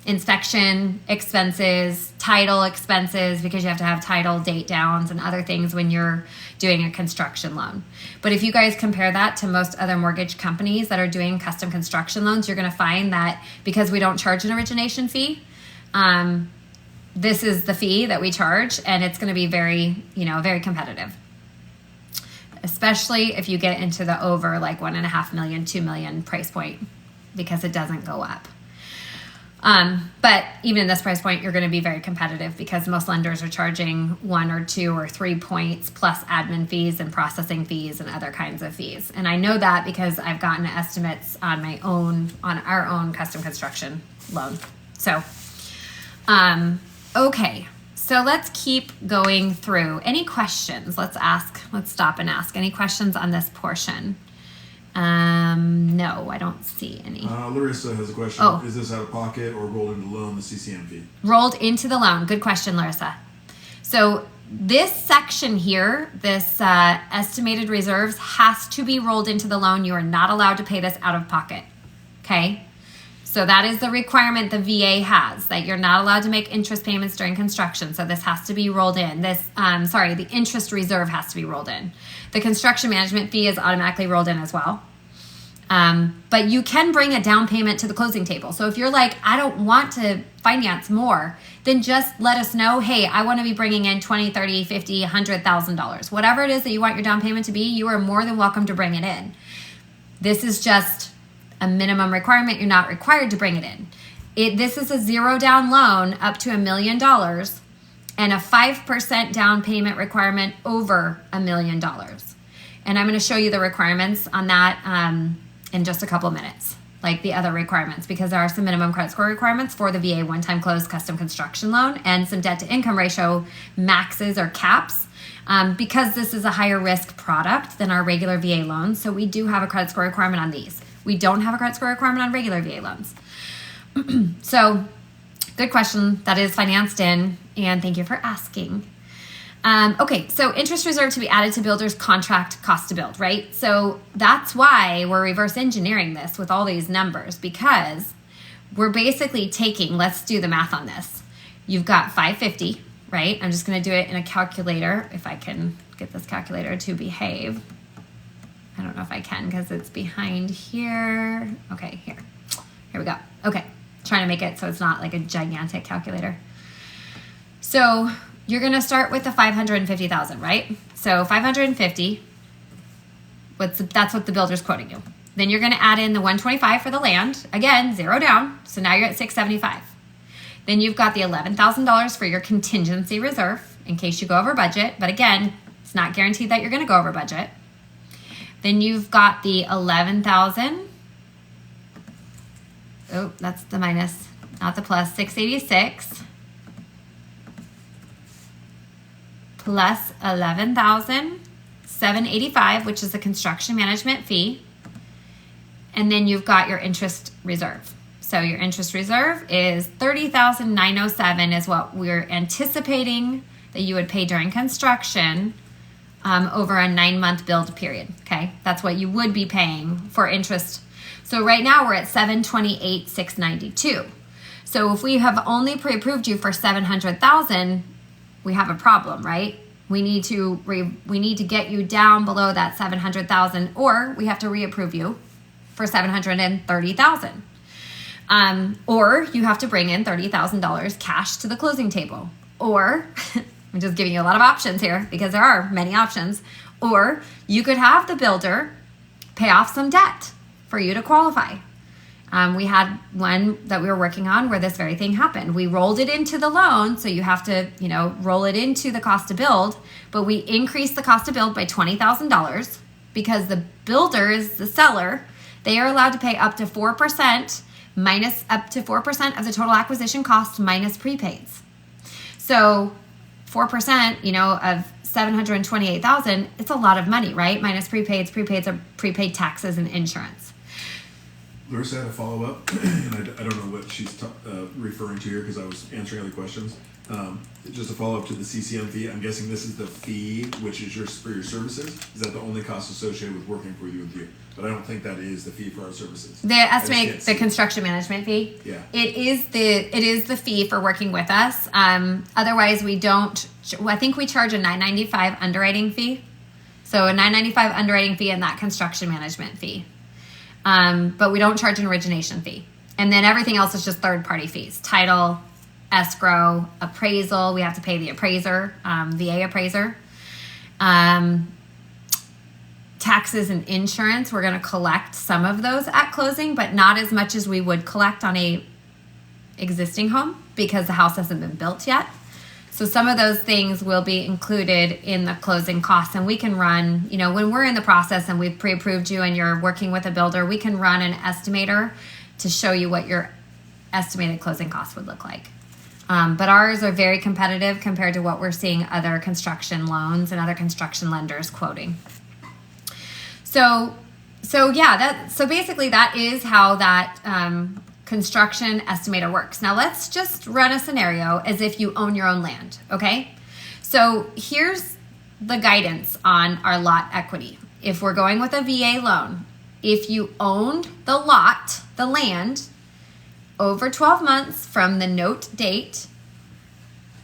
[SPEAKER 1] inspection expenses, title expenses, because you have to have title date downs and other things when you're doing a construction loan. But if you guys compare that to most other mortgage companies that are doing custom construction loans, you're going to find that because we don't charge an origination fee, this is the fee that we charge, and it's going to be very, very competitive. Especially if you get into the over like 1.5 million, 2 million price point, because it doesn't go up. But even in this price point, you're going to be very competitive because most lenders are charging 1 or 2 or 3 points plus admin fees and processing fees and other kinds of fees. And I know that because I've gotten estimates on our own custom construction loan. So, okay. So let's keep going through. Any questions? Let's stop and ask. Any questions on this portion? No, I don't see any.
[SPEAKER 2] Larissa has a question.
[SPEAKER 1] Oh.
[SPEAKER 2] Is this out of pocket or rolled into the loan, the CCM fee?
[SPEAKER 1] Rolled into the loan. Good question, Larissa. So this section here, this estimated reserves, has to be rolled into the loan. You are not allowed to pay this out of pocket. Okay? So that is the requirement the VA has, that you're not allowed to make interest payments during construction. So this has to be rolled in. The interest reserve has to be rolled in. The construction management fee is automatically rolled in as well. But you can bring a down payment to the closing table. So if you're like, I don't want to finance more, then just let us know, hey, I want to be bringing in $20, $30, $50, $100,000. Whatever it is that you want your down payment to be, you are more than welcome to bring it in. This is just a minimum requirement. You're not required to bring it in. This is a 0 down loan up to $1 million and a 5% down payment requirement over $1 million. And I'm going to show you the requirements on that in just a couple of minutes, like the other requirements, because there are some minimum credit score requirements for the VA one-time closed custom construction loan and some debt to income ratio maxes or caps. Because this is a higher risk product than our regular VA loans, so we do have a credit score requirement on these. We don't have a credit score requirement on regular VA loans. So, good question. That is financed in, and thank you for asking. Okay, so interest reserve to be added to builder's contract cost to build, right? So that's why we're reverse engineering this with all these numbers, because we're basically taking, let's do the math on this. You've got 550, right? I'm just going to do it in a calculator, if I can get this calculator to behave. I don't know if I can because it's behind here. Okay, here we go. Okay, trying to make it so it's not like a gigantic calculator. So you're going to start with the 550,000, right? So 550, that's what the builder's quoting you. Then you're going to add in the 125 for the land. Again, 0 down, so now you're at 675. Then you've got the $11,000 for your contingency reserve in case you go over budget. But again, it's not guaranteed that you're going to go over budget. Then you've got the 11,000. Oh, that's the minus, not the plus. 686 plus 11,785, which is the construction management fee. And then you've got your interest reserve. So your interest reserve is $30,907 is what we're anticipating that you would pay during construction over a 9-month build period. Okay, that's what you would be paying for interest. So right now we're at $728,692. So if we have only pre-approved you for $700,000, we have a problem, right? We need to get you down below that $700,000, or we have to reapprove you for $730,000. Or you have to bring in $30,000 cash to the closing table. Or, I'm just giving you a lot of options here because there are many options. Or you could have the builder pay off some debt for you to qualify. We had one that we were working on where this very thing happened. We rolled it into the loan, so you have to, roll it into the cost to build, but we increased the cost to build by $20,000 because the builder is the seller. They are allowed to pay up to 4% minus up to 4% of the total acquisition cost minus prepaids. So 4%, of $728,000, it's a lot of money, right? Minus prepaids. Prepaids are prepaid taxes and insurance.
[SPEAKER 2] Larissa had a follow-up, and I don't know what she's referring to here because I was answering other questions. Just a follow-up to the CCM fee. I'm guessing this is the fee, which is for your services. Is that the only cost associated with working with you? But I don't think that is the fee for our services.
[SPEAKER 1] They estimate the construction management fee.
[SPEAKER 2] Yeah.
[SPEAKER 1] It is the fee for working with us. Otherwise, we don't. I think we charge a $9.95 underwriting fee. So a $9.95 underwriting fee and that construction management fee. But we don't charge an origination fee. And then everything else is just third-party fees. Title, escrow, appraisal. We have to pay the appraiser, VA appraiser. Taxes and insurance. We're going to collect some of those at closing, but not as much as we would collect on a existing home because the house hasn't been built yet. So some of those things will be included in the closing costs, and we can run, when we're in the process and we've pre-approved you and you're working with a builder, we can run an estimator to show you what your estimated closing costs would look like. But ours are very competitive compared to what we're seeing other construction loans and other construction lenders quoting. So basically that is how that construction estimator works. Now let's just run a scenario as if you own your own land, okay? So here's the guidance on our lot equity. If we're going with a VA loan, if you owned the lot, the land, over 12 months from the note date,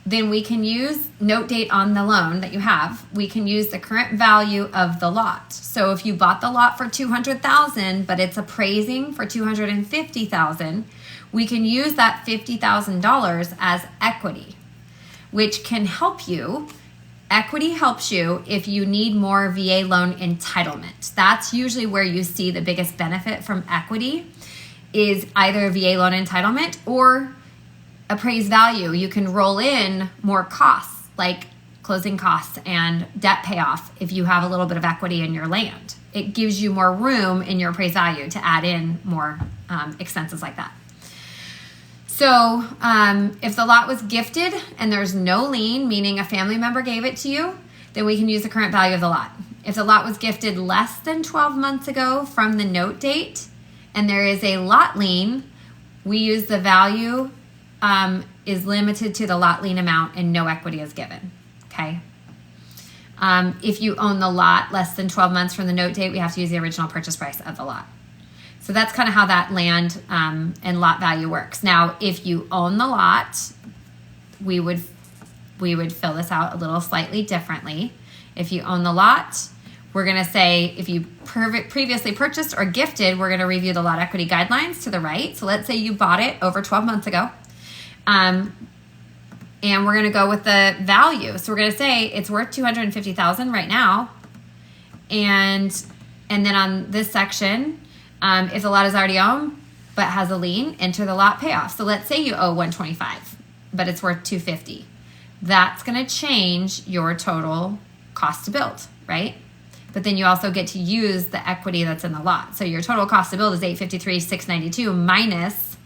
[SPEAKER 1] then we can use note date on the loan that you have. We can use the current value of the lot. So if you bought the lot for $200,000, but it's appraising for $250,000, we can use that $50,000 as equity, which can help you. Equity helps you if you need more VA loan entitlement. That's usually where you see the biggest benefit from equity, is either VA loan entitlement or appraised value. You can roll in more costs like closing costs and debt payoff if you have a little bit of equity in your land. It gives you more room in your appraised value to add in more expenses like that. So if the lot was gifted and there's no lien, meaning a family member gave it to you, then we can use the current value of the lot. If the lot was gifted less than 12 months ago from the note date and there is a lot lien, we use the value is limited to the lot lien amount and no equity is given, okay? If you own the lot less than 12 months from the note date, we have to use the original purchase price of the lot. So that's kind of how that land and lot value works. Now, if you own the lot, we would fill this out a little slightly differently. If you own the lot, we're going to say if you previously purchased or gifted, we're going to review the lot equity guidelines to the right. So let's say you bought it over 12 months ago. And we're going to go with the value. So we're going to say it's worth $250,000 right now. And then on this section, if the lot is already owned but has a lien, enter the lot payoff. So let's say you owe $125, but it's worth $250. That's going to change your total cost to build, right? But then you also get to use the equity that's in the lot. So your total cost to build is $853,692 minus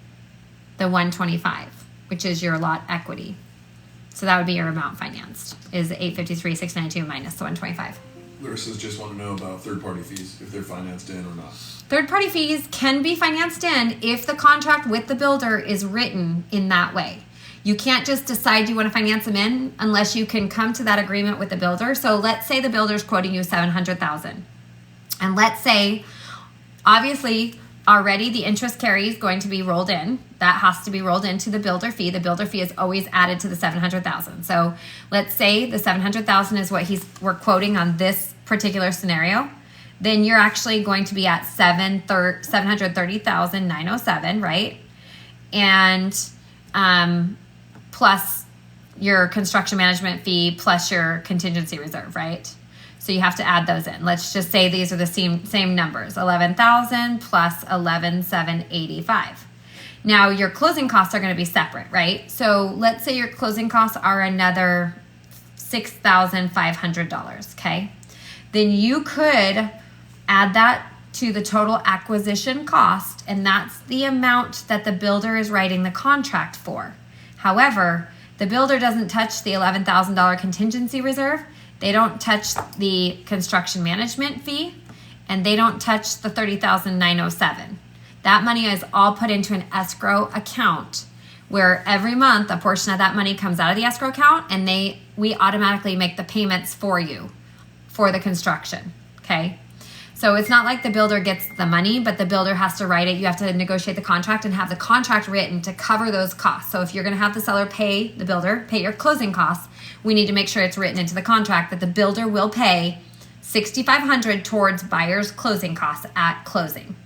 [SPEAKER 1] the $125, which is your lot equity. So that would be your amount financed, is $853,692 minus the $125.
[SPEAKER 2] Larissa's just want to know about third-party fees, if they're financed in or not.
[SPEAKER 1] Third-party fees can be financed in if the contract with the builder is written in that way. You can't just decide you want to finance them in unless you can come to that agreement with the builder. So let's say the builder's quoting you $700,000. And let's say, obviously, already the interest carry is going to be rolled in. That has to be rolled into the builder fee. The builder fee is always added to the $700,000. So let's say the $700,000 is what we're quoting on this particular scenario. Then you're actually going to be at $730,907, right? and plus your construction management fee plus your contingency reserve, right? So you have to add those in. Let's just say these are the same numbers, 11,000 plus 11,785. Now your closing costs are going to be separate, right? So let's say your closing costs are another $6,500, okay? Then you could add that to the total acquisition cost, and that's the amount that the builder is writing the contract for. However, the builder doesn't touch the $11,000 contingency reserve. They don't touch the construction management fee, and they don't touch the $30,907. That money is all put into an escrow account where every month a portion of that money comes out of the escrow account, and we automatically make the payments for you for the construction, okay? So it's not like the builder gets the money, but the builder has to write it. You have to negotiate the contract and have the contract written to cover those costs. So if you're going to have the seller pay the builder, pay your closing costs, we need to make sure it's written into the contract that the builder will pay $6,500 towards buyer's closing costs at closing,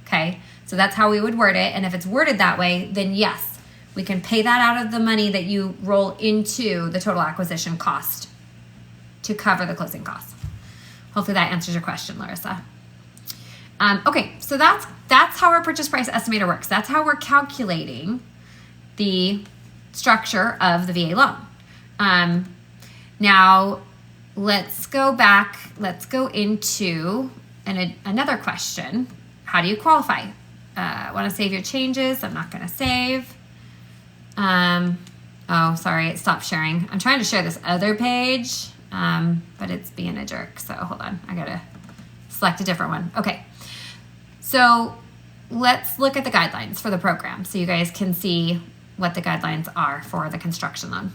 [SPEAKER 1] okay? So that's how we would word it. And if it's worded that way, then yes, we can pay that out of the money that you roll into the total acquisition cost to cover the closing costs. Hopefully that answers your question, Larissa. Okay, so that's how our purchase price estimator works. That's how we're calculating the structure of the VA loan. Now, let's go back. Let's go into another question. How do you qualify? Want to save your changes? I'm not going to save. Oh, sorry, it stopped sharing. I'm trying to share this other page, but it's being a jerk. So hold on, I got to select a different one. Okay, so let's look at the guidelines for the program so you guys can see what the guidelines are for the construction loan.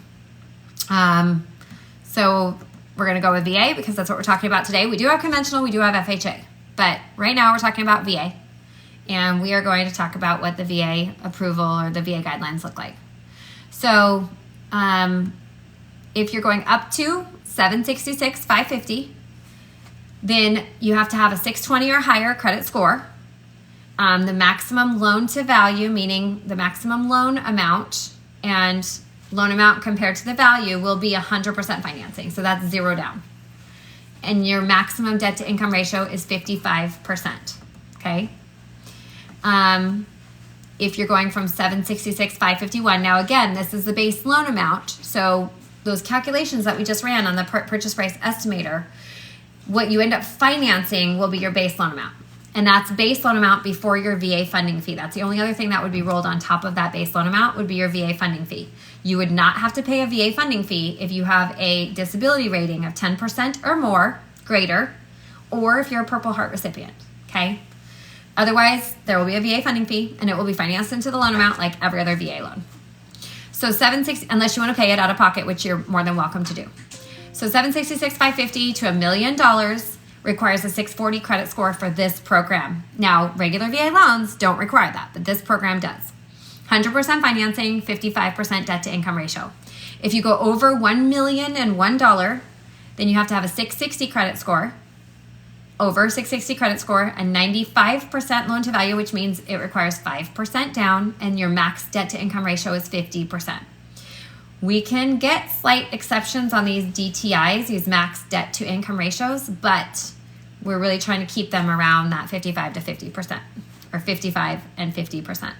[SPEAKER 1] So we're going to go with VA because that's what we're talking about today. We do have conventional, we do have FHA, but right now we're talking about VA. And we are going to talk about what the VA approval or the VA guidelines look like. So if you're going up to 766,550, then you have to have a 620 or higher credit score. The maximum loan to value, meaning the maximum loan amount and loan amount compared to the value, will be 100% financing. So that's zero down. And your maximum debt to income ratio is 55%. Okay. If you're going from 766,551, now again, this is the base loan amount. So those calculations that we just ran on the purchase price estimator, what you end up financing will be your base loan amount. And that's base loan amount before your VA funding fee. That's the only other thing that would be rolled on top of that base loan amount would be your VA funding fee. You would not have to pay a VA funding fee if you have a disability rating of 10% or more, greater, or if you're a Purple Heart recipient, okay? Otherwise, there will be a VA funding fee, and it will be financed into the loan amount like every other VA loan. So unless you want to pay it out of pocket, which you're more than welcome to do. So 766,550 to $1 million requires a 640 credit score for this program. Now, regular VA loans don't require that, but this program does. 100% financing, 55% debt to income ratio. If you go over $1,001, then you have to have a 660 credit score. Over 660 credit score, a 95% loan to value, which means it requires 5% down, and your max debt to income ratio is 50%. We can get slight exceptions on these DTIs, these max debt to income ratios, but we're really trying to keep them around that 55 to 50%, or 55 and 50%.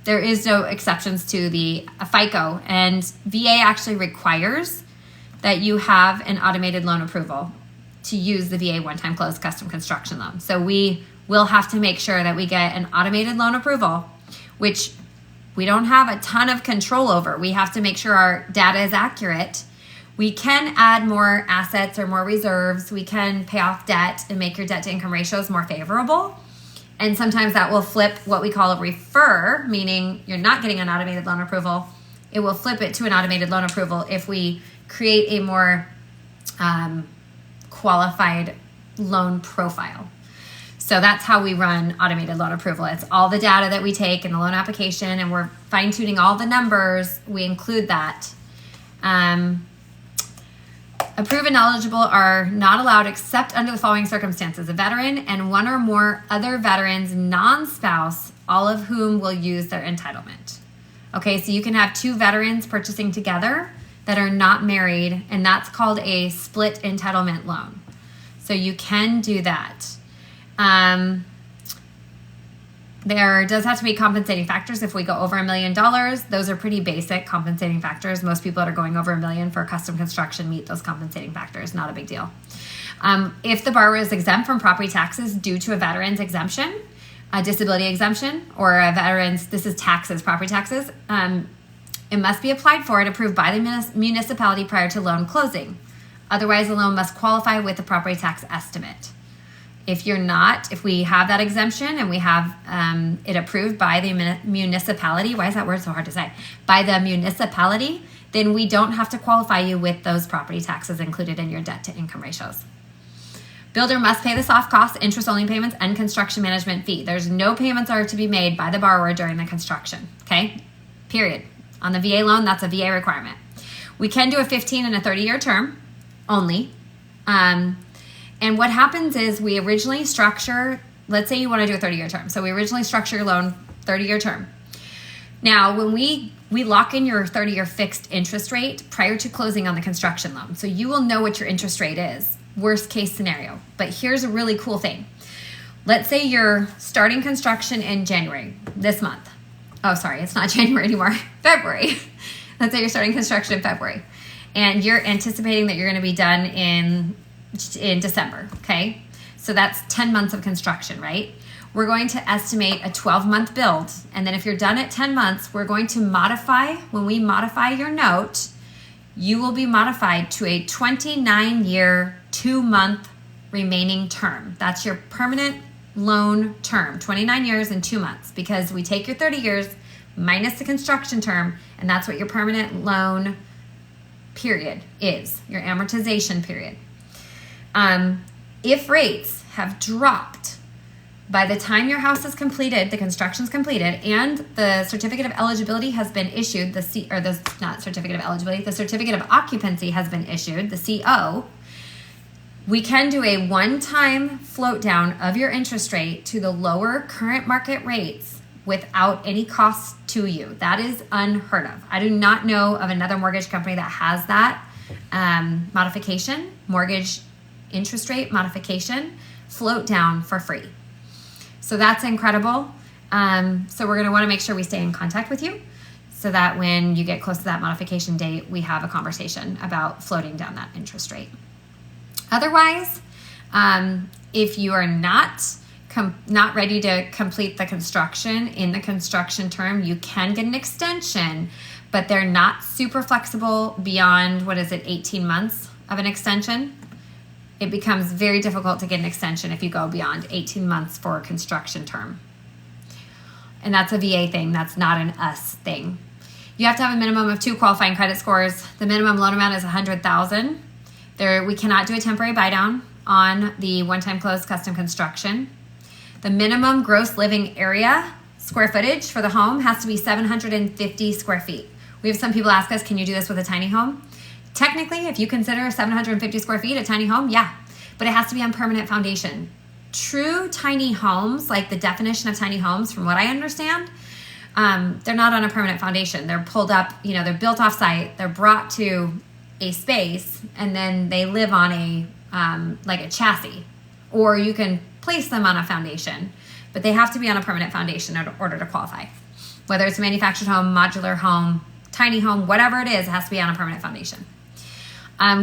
[SPEAKER 1] There is no exceptions to the FICO, and VA actually requires that you have an automated loan approval to use the VA one-time close custom construction loan. So we will have to make sure that we get an automated loan approval, which we don't have a ton of control over. We have to make sure our data is accurate. We can add more assets or more reserves. We can pay off debt and make your debt to income ratios more favorable. And sometimes that will flip what we call a refer, meaning you're not getting an automated loan approval. It will flip it to an automated loan approval if we create a more qualified loan profile. So that's how we run automated loan approval. It's all the data that we take in the loan application, and we're fine-tuning all the numbers. We include that. Approved and eligible are not allowed except under the following circumstances. A veteran and one or more other veterans, non-spouse, all of whom will use their entitlement. Okay, so you can have 2 veterans purchasing together that are not married, and that's called a split entitlement loan. So you can do that. There does have to be compensating factors if we go over $1 million. Those are pretty basic compensating factors. Most people that are going over $1 million for custom construction meet those compensating factors. Not a big deal. If the borrower is exempt from property taxes due to a veteran's exemption, a disability exemption, or a veteran's, this is taxes, property taxes, it must be applied for and approved by the municipality prior to loan closing. Otherwise, the loan must qualify with the property tax estimate. If we have that exemption and we have it approved by the municipality, why is that word so hard to say? By the municipality, then we don't have to qualify you with those property taxes included in your debt to income ratios. Builder must pay the soft costs, interest-only payments, and construction management fee. There's no payments are to be made by the borrower during the construction, okay? Period. On the VA loan, that's a VA requirement. We can do a 15 and a 30-year term only. And what happens is we originally structure, let's say you want to do a 30-year term. So we originally structure your loan 30-year term. Now, when we lock in your 30-year fixed interest rate prior to closing on the construction loan. So you will know what your interest rate is, worst case scenario. But here's a really cool thing. Let's say you're starting construction in January, this month. Oh, sorry, it's not January anymore, February. Let's say you're starting construction in February. And you're anticipating that you're going to be done in December, okay? So that's 10 months of construction, right? We're going to estimate a 12-month build. And then if you're done at 10 months, we're going to modify, when we modify your note, you will be modified to a 29-year, 2-month remaining term. That's your permanent loan term, 29 years and 2 months, because we take your 30 years minus the construction term, and that's what your permanent loan period is, your amortization period. If rates have dropped by the time your house is completed, the construction's completed, and the certificate of eligibility has been issued, the certificate of occupancy has been issued, the CO, we can do a one-time float down of your interest rate to the lower current market rates without any cost to you. That is unheard of. I do not know of another mortgage company that has that modification, mortgage interest rate modification, float down for free. So that's incredible. So we're going to want to make sure we stay in contact with you so that when you get close to that modification date, we have a conversation about floating down that interest rate. Otherwise, if you are not ready to complete the construction in the construction term, you can get an extension, but they're not super flexible beyond, 18 months of an extension. It becomes very difficult to get an extension if you go beyond 18 months for a construction term. And that's a VA thing. That's not an us thing. You have to have a minimum of 2 qualifying credit scores. The minimum loan amount is $100,000. We cannot do a temporary buy down on the one-time close custom construction. The minimum gross living area, square footage for the home, has to be 750 square feet. We have some people ask us, can you do this with a tiny home? Technically, if you consider 750 square feet a tiny home, yeah, but it has to be on permanent foundation. True tiny homes, like the definition of tiny homes, from what I understand, they're not on a permanent foundation. They're pulled up, they're built off site, they're brought to a space, and then they live on a chassis, or you can place them on a foundation, but they have to be on a permanent foundation in order to qualify. Whether it's a manufactured home, modular home, tiny home, whatever it is, it has to be on a permanent foundation.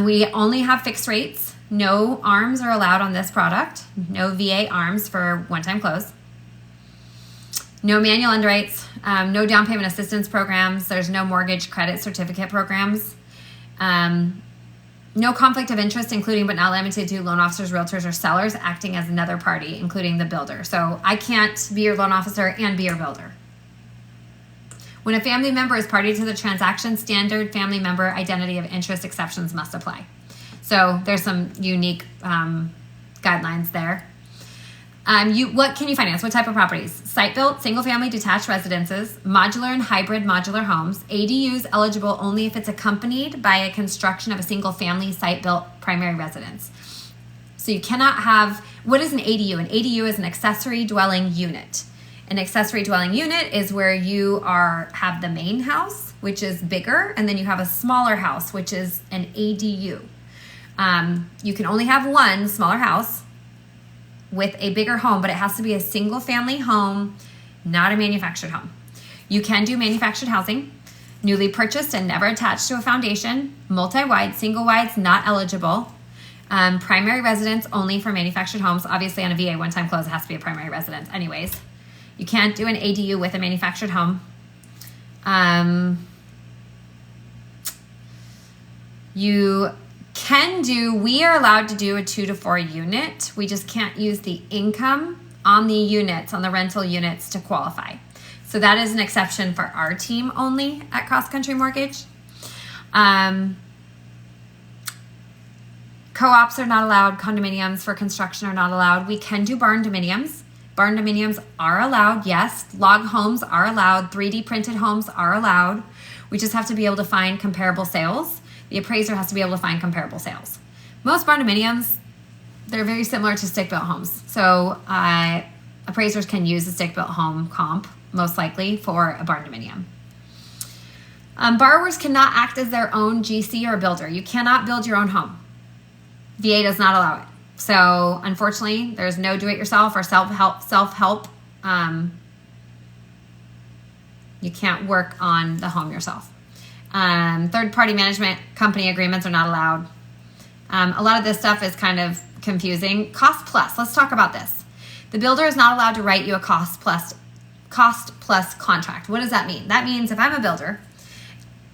[SPEAKER 1] We only have fixed rates. No ARMs are allowed on this product. No VA ARMs for one-time close. No manual underwrites. No down payment assistance programs. There's no mortgage credit certificate programs. No conflict of interest, including but not limited to loan officers, realtors, or sellers acting as another party, including the builder. So I can't be your loan officer and be your builder. When a family member is party to the transaction, standard family member identity of interest exceptions must apply. So there's some unique guidelines there. What can you finance? What type of properties? Site-built, single-family detached residences, modular and hybrid modular homes. ADUs eligible only if it's accompanied by a construction of a single-family site-built primary residence. So you cannot have, what is an ADU? An ADU is an accessory dwelling unit. An accessory dwelling unit is where you have the main house, which is bigger, and then you have a smaller house, which is an ADU. You can only have one smaller house with a bigger home, but it has to be a single family home, not a manufactured home. You can do manufactured housing, newly purchased and never attached to a foundation, multi-wide, single-wides, not eligible. Primary residence only for manufactured homes. Obviously on a VA one-time close, it has to be a primary residence anyways. You can't do an ADU with a manufactured home. We are allowed to do a 2 to 4 unit. We just can't use the income on the units, on the rental units to qualify. So that is an exception for our team only at Cross Country Mortgage. Co-ops are not allowed. Condominiums for construction are not allowed. We can do barn dominiums. Barn dominiums are allowed, yes. Log homes are allowed. 3D printed homes are allowed. We just have to be able to find comparable sales. The appraiser has to be able to find comparable sales. Most barn dominiums, they're very similar to stick-built homes. So appraisers can use a stick-built home comp, most likely, for a barn dominium. Borrowers cannot act as their own GC or builder. You cannot build your own home. VA does not allow it. So unfortunately, there's no do-it-yourself or self-help. You can't work on the home yourself. Third-party management company agreements are not allowed. A lot of this stuff is kind of confusing. Cost plus. Let's talk about this. The builder is not allowed to write you a cost plus contract. What does that mean? That means if I'm a builder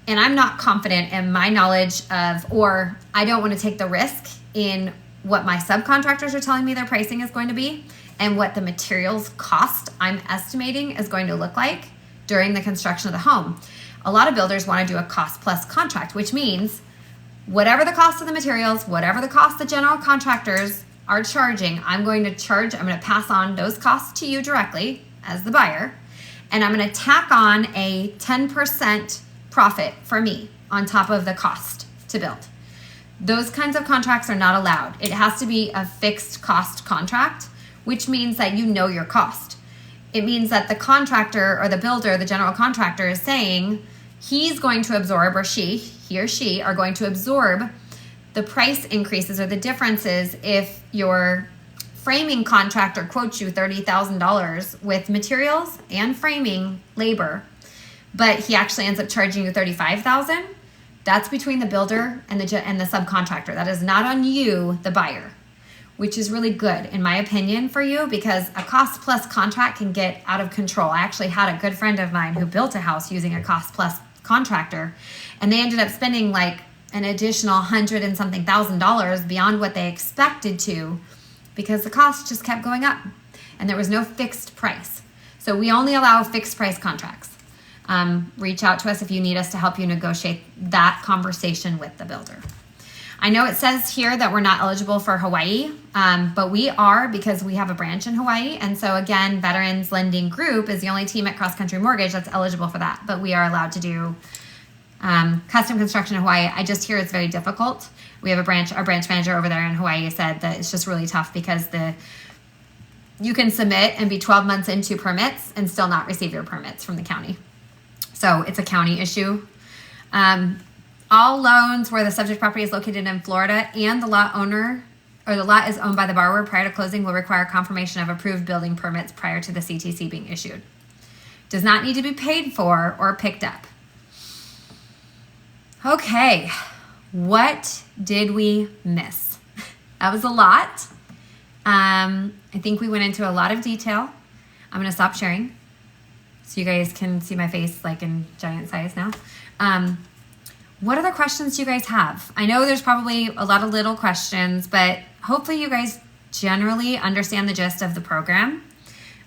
[SPEAKER 1] and I'm not confident in my knowledge of, or I don't want to take the risk in what my subcontractors are telling me their pricing is going to be and what the materials cost I'm estimating is going to look like during the construction of the home. A lot of builders want to do a cost plus contract, which means whatever the cost of the materials, whatever the cost the general contractors are charging, I'm going to pass on those costs to you directly as the buyer, and I'm going to tack on a 10% profit for me on top of the cost to build. Those kinds of contracts are not allowed. It has to be a fixed cost contract, which means that you know your cost. It means that the contractor or the builder, the general contractor, is saying he's going to absorb, or he or she are going to absorb the price increases or the differences if your framing contractor quotes you $30,000 with materials and framing labor, but he actually ends up charging you $35,000. That's between the builder and the subcontractor. That is not on you, the buyer, which is really good, in my opinion, for you, because a cost plus contract can get out of control. I actually had a good friend of mine who built a house using a cost plus contractor, and they ended up spending like an additional $100 and something thousand beyond what they expected to, because the cost just kept going up and there was no fixed price. So we only allow fixed price contracts. Reach out to us if you need us to help you negotiate that conversation with the builder. I know it says here that we're not eligible for Hawaii, but we are, because we have a branch in Hawaii. And so again, Veterans Lending Group is the only team at Cross Country Mortgage that's eligible for that, but we are allowed to do custom construction in Hawaii. I just hear it's very difficult. We have our branch manager over there in Hawaii said that it's just really tough because you can submit and be 12 months into permits and still not receive your permits from the county. So it's a county issue. All loans where the subject property is located in Florida and the lot owner or the lot is owned by the borrower prior to closing will require confirmation of approved building permits prior to the CTC being issued. Does not need to be paid for or picked up. Okay, what did we miss? That was a lot. I think we went into a lot of detail. I'm going to stop sharing so you guys can see my face like in giant size now. What other questions do you guys have? I know there's probably a lot of little questions, but hopefully you guys generally understand the gist of the program.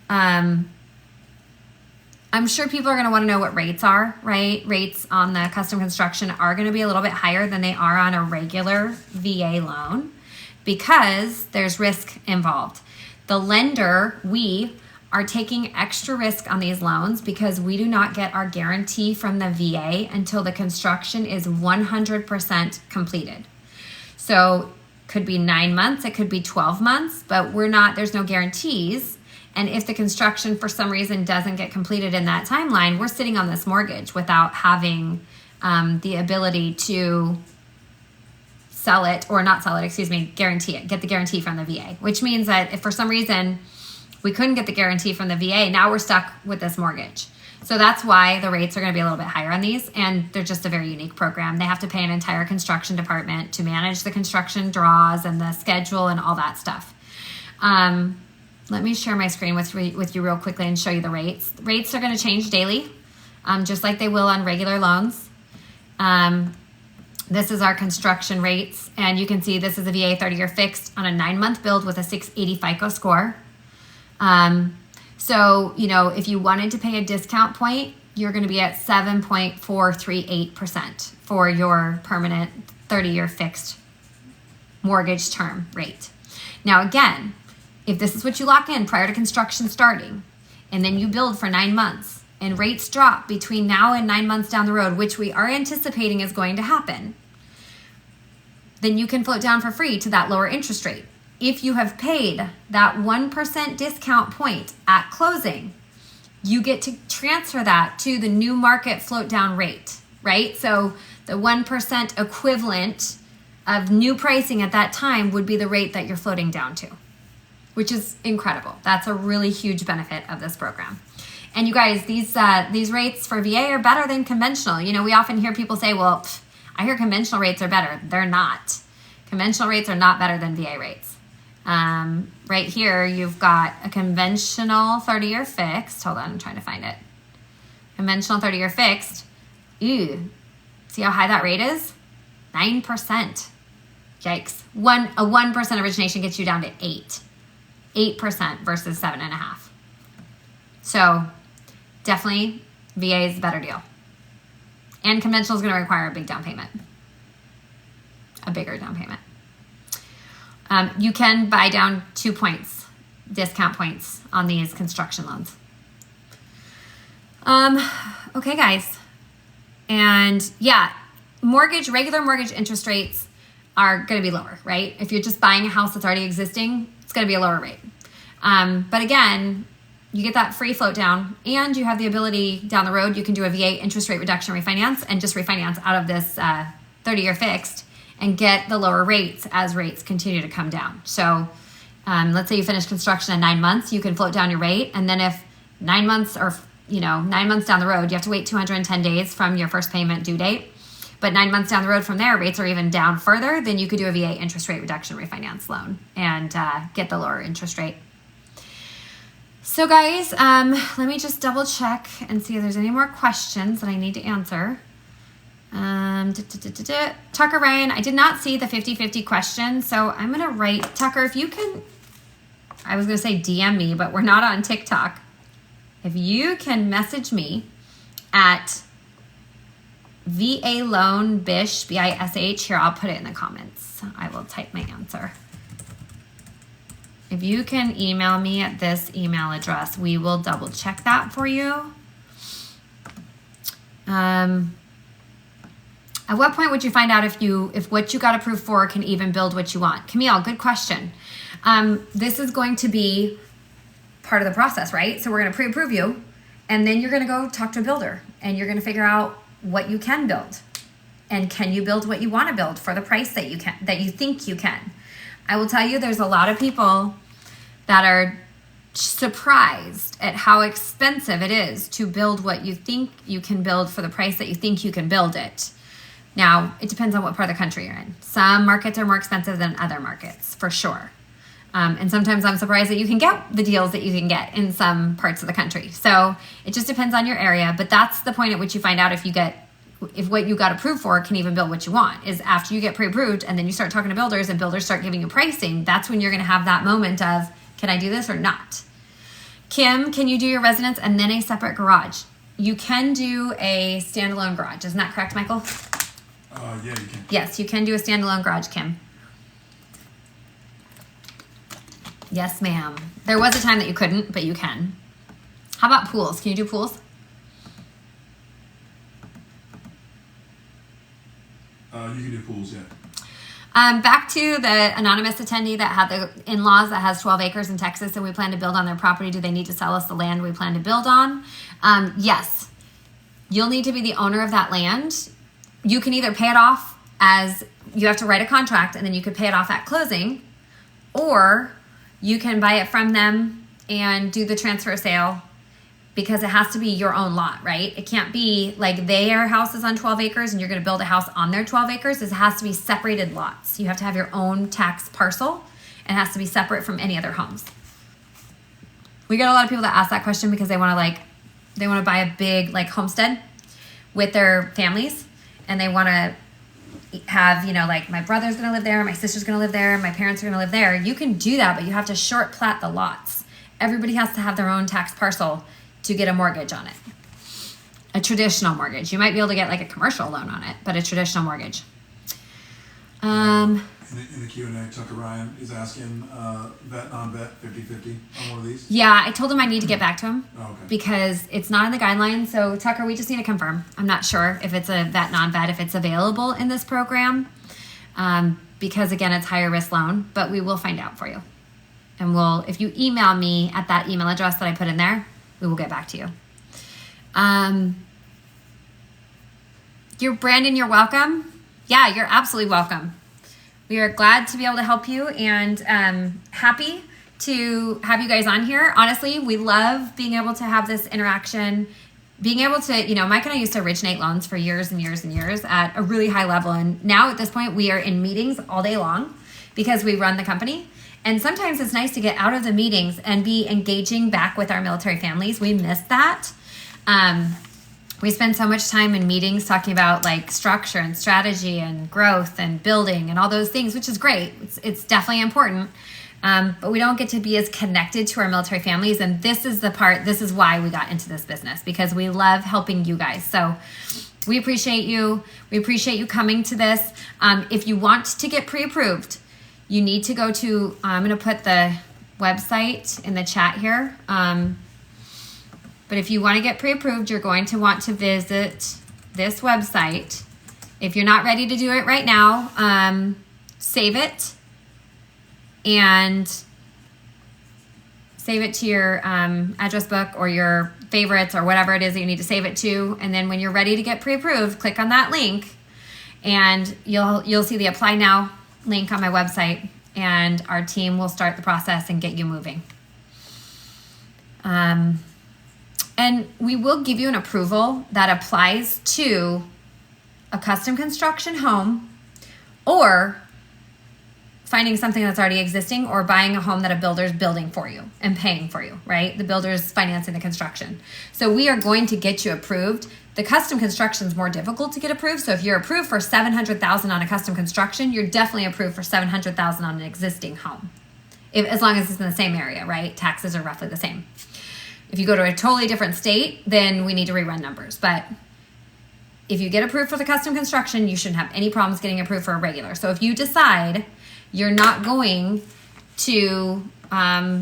[SPEAKER 1] I'm sure people are going to want to know what rates are, right? Rates on the custom construction are going to be a little bit higher than they are on a regular VA loan because there's risk involved. The lender, we are taking extra risk on these loans because we do not get our guarantee from the VA until the construction is 100% completed. So could be 9 months, it could be 12 months, but there's no guarantees. And if the construction for some reason doesn't get completed in that timeline, we're sitting on this mortgage without having the ability to sell it, or not sell it, excuse me, guarantee it, get the guarantee from the VA, which means that if for some reason we couldn't get the guarantee from the VA, now we're stuck with this mortgage. So that's why the rates are going to be a little bit higher on these, and they're just a very unique program. They have to pay an entire construction department to manage the construction draws and the schedule and all that stuff. Let me share my screen with you real quickly and show you the rates. Rates are going to change daily, just like they will on regular loans. This is our construction rates, and you can see this is a VA 30-year fixed on a 9-month build with a 680 FICO score. So, you know, if you wanted to pay a discount point, you're going to be at 7.438% for your permanent 30-year fixed mortgage term rate. Now, again, if this is what you lock in prior to construction starting, and then you build for 9 months, and rates drop between now and 9 months down the road, which we are anticipating is going to happen, then you can float down for free to that lower interest rate. If you have paid that 1% discount point at closing, you get to transfer that to the new market float down rate, right? So the 1% equivalent of new pricing at that time would be the rate that you're floating down to, which is incredible. That's a really huge benefit of this program. And you guys, these rates for VA are better than conventional. You know, we often hear people say, well, I hear conventional rates are better. They're not. Conventional rates are not better than VA rates. Right here, you've got a conventional 30-year fixed. Hold on, I'm trying to find it. Conventional 30-year fixed. Ooh, see how high that rate is? 9%. Yikes. A 1% origination gets you down to 8% versus 7.5%. So definitely VA is a better deal. And conventional is going to require a big down payment. A bigger down payment. You can buy down 2 points, discount points on these construction loans. Okay, guys. And yeah, regular mortgage interest rates are going to be lower, right? If you're just buying a house that's already existing, it's going to be a lower rate. But again, you get that free float down, and you have the ability down the road, you can do a VA interest rate reduction refinance and just refinance out of this 30-year fixed and get the lower rates as rates continue to come down. So let's say you finish construction in 9 months, you can float down your rate. And then if 9 months or, 9 months down the road, you have to wait 210 days from your first payment due date. But 9 months down the road from there, rates are even down further, then you could do a VA interest rate reduction refinance loan and get the lower interest rate. So guys, let me just double check and see if there's any more questions that I need to answer. Tucker Ryan, I did not see the 50-50 question, so I'm going to write, Tucker, if you can, I was going to say DM me, but we're not on TikTok. If you can message me at VA-Loan Bish, B-I-S-H, here, I'll put it in the comments. I will type my answer. If you can email me at this email address, we will double check that for you. At what point would you find out if what you got approved for can even build what you want? Camille, good question. This is going to be part of the process, right? So we're going to pre-approve you, and then you're going to go talk to a builder, and you're going to figure out what you can build, and can you build what you want to build for the price that you think you can. I will tell you, there's a lot of people that are surprised at how expensive it is to build what you think you can build for the price that you think you can build it. Now, it depends on what part of the country you're in. Some markets are more expensive than other markets, for sure. And sometimes I'm surprised that you can get the deals that you can get in some parts of the country. So it just depends on your area, but that's the point at which you find out if what you got approved for can even build what you want, is after you get pre-approved and then you start talking to builders and builders start giving you pricing. That's when you're going to have that moment of, can I do this or not? Kim, can you do your residence and then a separate garage? You can do a standalone garage. Isn't that correct, Michael?
[SPEAKER 2] Yeah, you can.
[SPEAKER 1] Yes, you can do a standalone garage, Kim. Yes, ma'am. There was a time that you couldn't, but you can. How about pools? Can you do pools?
[SPEAKER 2] You can do pools, yeah.
[SPEAKER 1] Back to the anonymous attendee that had the in-laws that has 12 acres in Texas and we plan to build on their property. Do they need to sell us the land we plan to build on? Yes. You'll need to be the owner of that land. You can either pay it off as you have to write a contract and then you could pay it off at closing, or you can buy it from them and do the transfer sale, because it has to be your own lot, right? It can't be like their house is on 12 acres and you're gonna build a house on their 12 acres. It has to be separated lots. You have to have your own tax parcel and it has to be separate from any other homes. We get a lot of people that ask that question because they wanna buy a big like homestead with their families, and they wanna have, like my brother's gonna live there, my sister's gonna live there, my parents are gonna live there. You can do that, but you have to short plat the lots. Everybody has to have their own tax parcel to get a mortgage on it. A traditional mortgage. You might be able to get like a commercial loan on it, but a traditional mortgage.
[SPEAKER 2] In the Q&A, Tucker Ryan is asking vet, non-vet, 50-50 on one of these.
[SPEAKER 1] Yeah, I told him I need to get back to him because it's not in the guidelines. So Tucker, we just need to confirm. I'm not sure if it's a vet, non-vet, if it's available in this program, because again, it's higher risk loan, but we will find out for you. And if you email me at that email address that I put in there, we will get back to you. Brandon, you're welcome. Yeah, you're absolutely welcome. We are glad to be able to help you and happy to have you guys on here. Honestly, we love being able to have this interaction, being able to, Mike and I used to originate loans for years and years and years at a really high level. And now at this point, we are in meetings all day long because we run the company. And sometimes it's nice to get out of the meetings and be engaging back with our military families. We miss that. We spend so much time in meetings talking about like structure and strategy and growth and building and all those things, which is great. It's definitely important. But we don't get to be as connected to our military families. And this is why we got into this business, because we love helping you guys. So we appreciate you. We appreciate you coming to this. If you want to get pre-approved, you need to go to, I'm going to put the website in the chat here. But if you want to get pre-approved, you're going to want to visit this website. If you're not ready to do it right now, save it and save it to your address book or your favorites or whatever it is that you need to save it to. And then when you're ready to get pre-approved, click on that link and you'll see the apply now link on my website, and our team will start the process and get you moving. And we will give you an approval that applies to a custom construction home, or finding something that's already existing, or buying a home that a builder's building for you and paying for you, right? The builder's financing the construction. So we are going to get you approved. The custom construction is more difficult to get approved. So if you're approved for $700,000 on a custom construction, you're definitely approved for $700,000 on an existing home, as long as it's in the same area, right? Taxes are roughly the same. If you go to a totally different state, then we need to rerun numbers. But if you get approved for the custom construction, you shouldn't have any problems getting approved for a regular. So if you decide you're not going to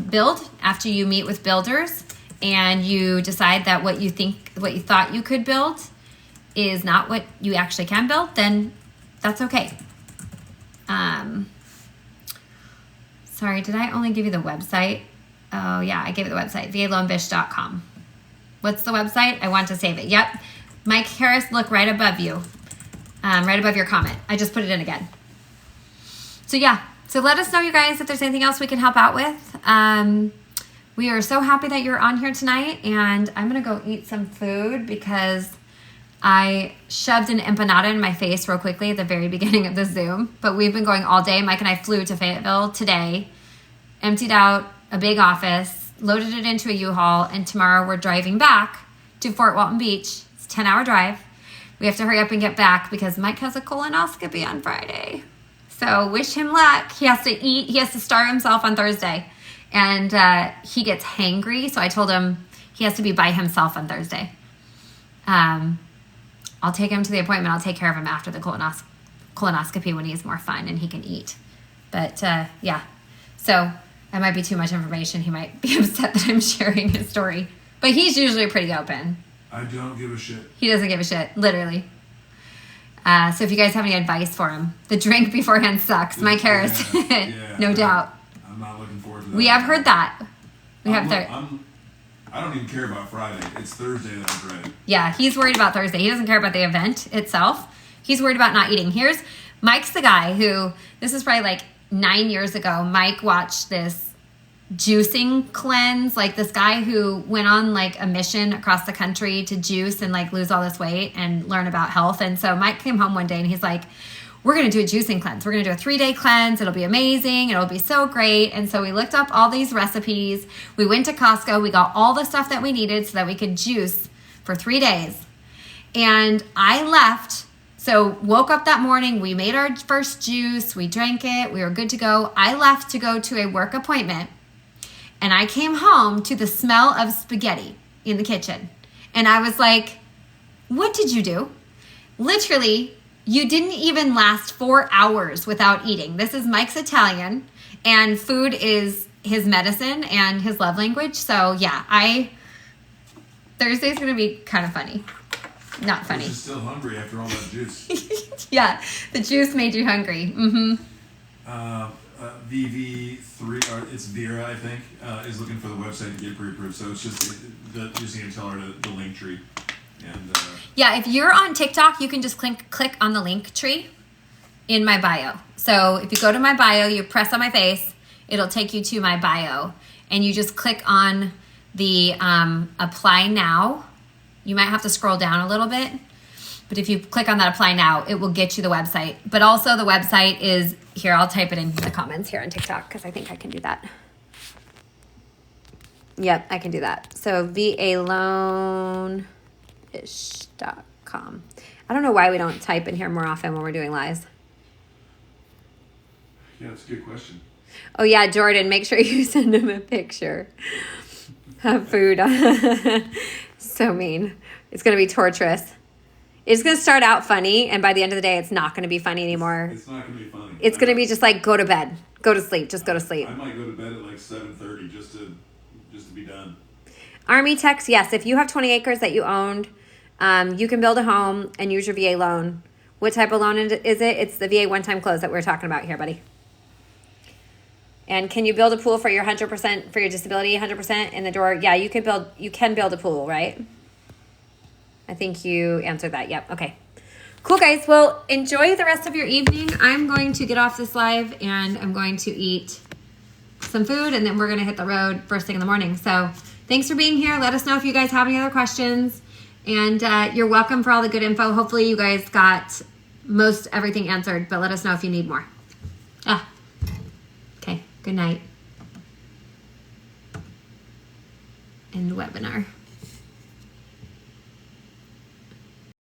[SPEAKER 1] build after you meet with builders, and you decide that what you thought you could build is not what you actually can build, then that's okay. Sorry, did I only give you the website? Oh yeah, I gave you the website, VALoanBish.com. What's the website? I want to save it. Yep. Mike Harris, look right above you, right above your comment. I just put it in again. So yeah, so let us know, you guys, if there's anything else we can help out with. We are so happy that you're on here tonight, and I'm going to go eat some food because I shoved an empanada in my face real quickly at the very beginning of the Zoom, but we've been going all day. Mike and I flew to Fayetteville today, emptied out a big office, loaded it into a U-Haul, and tomorrow we're driving back to Fort Walton Beach. It's a 10-hour drive. We have to hurry up and get back because Mike has a colonoscopy on Friday. So wish him luck. He has to eat. He has to starve himself on Thursday. And he gets hangry, so I told him he has to be by himself on Thursday. I'll take him to the appointment. I'll take care of him after the colonoscopy when he's more fun and he can eat. But yeah, so that might be too much information. He might be upset that I'm sharing his story. But he's usually pretty open.
[SPEAKER 2] I don't give a shit.
[SPEAKER 1] He doesn't give a shit, literally. So if you guys have any advice for him, the drink beforehand sucks. Mike Harris, no doubt.
[SPEAKER 2] I'm not looking forward to that.
[SPEAKER 1] We have heard that.
[SPEAKER 2] I don't even care about Friday. It's Thursday that I'm dreading.
[SPEAKER 1] Yeah, he's worried about Thursday. He doesn't care about the event itself. He's worried about not eating. Mike's the guy who, this is probably like 9 years ago, Mike watched this juicing cleanse, like this guy who went on like a mission across the country to juice and like lose all this weight and learn about health. And so Mike came home one day and he's like, we're going to do a juicing cleanse. We're going to do a 3-day cleanse. It'll be amazing. It'll be so great. And so we looked up all these recipes. We went to Costco. We got all the stuff that we needed so that we could juice for 3 days. And I left. So woke up that morning. We made our first juice. We drank it. We were good to go. I left to go to a work appointment. And I came home to the smell of spaghetti in the kitchen. And I was like, what did you do? Literally, you didn't even last 4 hours without eating. This is Mike's Italian, and food is his medicine and his love language. So yeah, Thursday's gonna be kind of funny. Not funny.
[SPEAKER 2] You're still hungry after all that juice.
[SPEAKER 1] Yeah, the juice made you hungry. Mm-hmm.
[SPEAKER 2] VV3, it's Vera, I think, is looking for the website to get pre-approved. So it's just just need to tell her the link tree. And
[SPEAKER 1] yeah, if you're on TikTok, you can just click on the link tree in my bio. So if you go to my bio, you press on my face, it'll take you to my bio, and you just click on the apply now. You might have to scroll down a little bit, but if you click on that apply now, it will get you the website. But also the website is here. I'll type it in the comments here on TikTok because I think I can do that. Yep, I can do that. So VA.Loan. .com. I don't know why we don't type in here more often when we're doing lives.
[SPEAKER 2] Yeah, that's a good question.
[SPEAKER 1] Oh yeah, Jordan, make sure you send him a picture of food. So mean. It's going to be torturous. It's going to start out funny, and by the end of the day, it's not going to be funny anymore.
[SPEAKER 2] It's not going to be funny.
[SPEAKER 1] It's going to be just like, go to bed. Go to sleep. Just go to sleep.
[SPEAKER 2] I might go to bed at like 7:30 just to be done.
[SPEAKER 1] Army techs, yes. If you have 20 acres that you owned, you can build a home and use your VA loan. What type of loan is it? It's the VA one-time close that we're talking about here, buddy. And can you build a pool for your 100% for your disability, 100% in the door? Yeah, you can build a pool, right? I think you answered that. Yep. Okay. Cool, guys. Well, enjoy the rest of your evening. I'm going to get off this live and I'm going to eat some food, and then we're going to hit the road first thing in the morning. So thanks for being here. Let us know if you guys have any other questions. And you're welcome for all the good info. Hopefully you guys got most everything answered, but let us know if you need more. Okay. Good night. End webinar.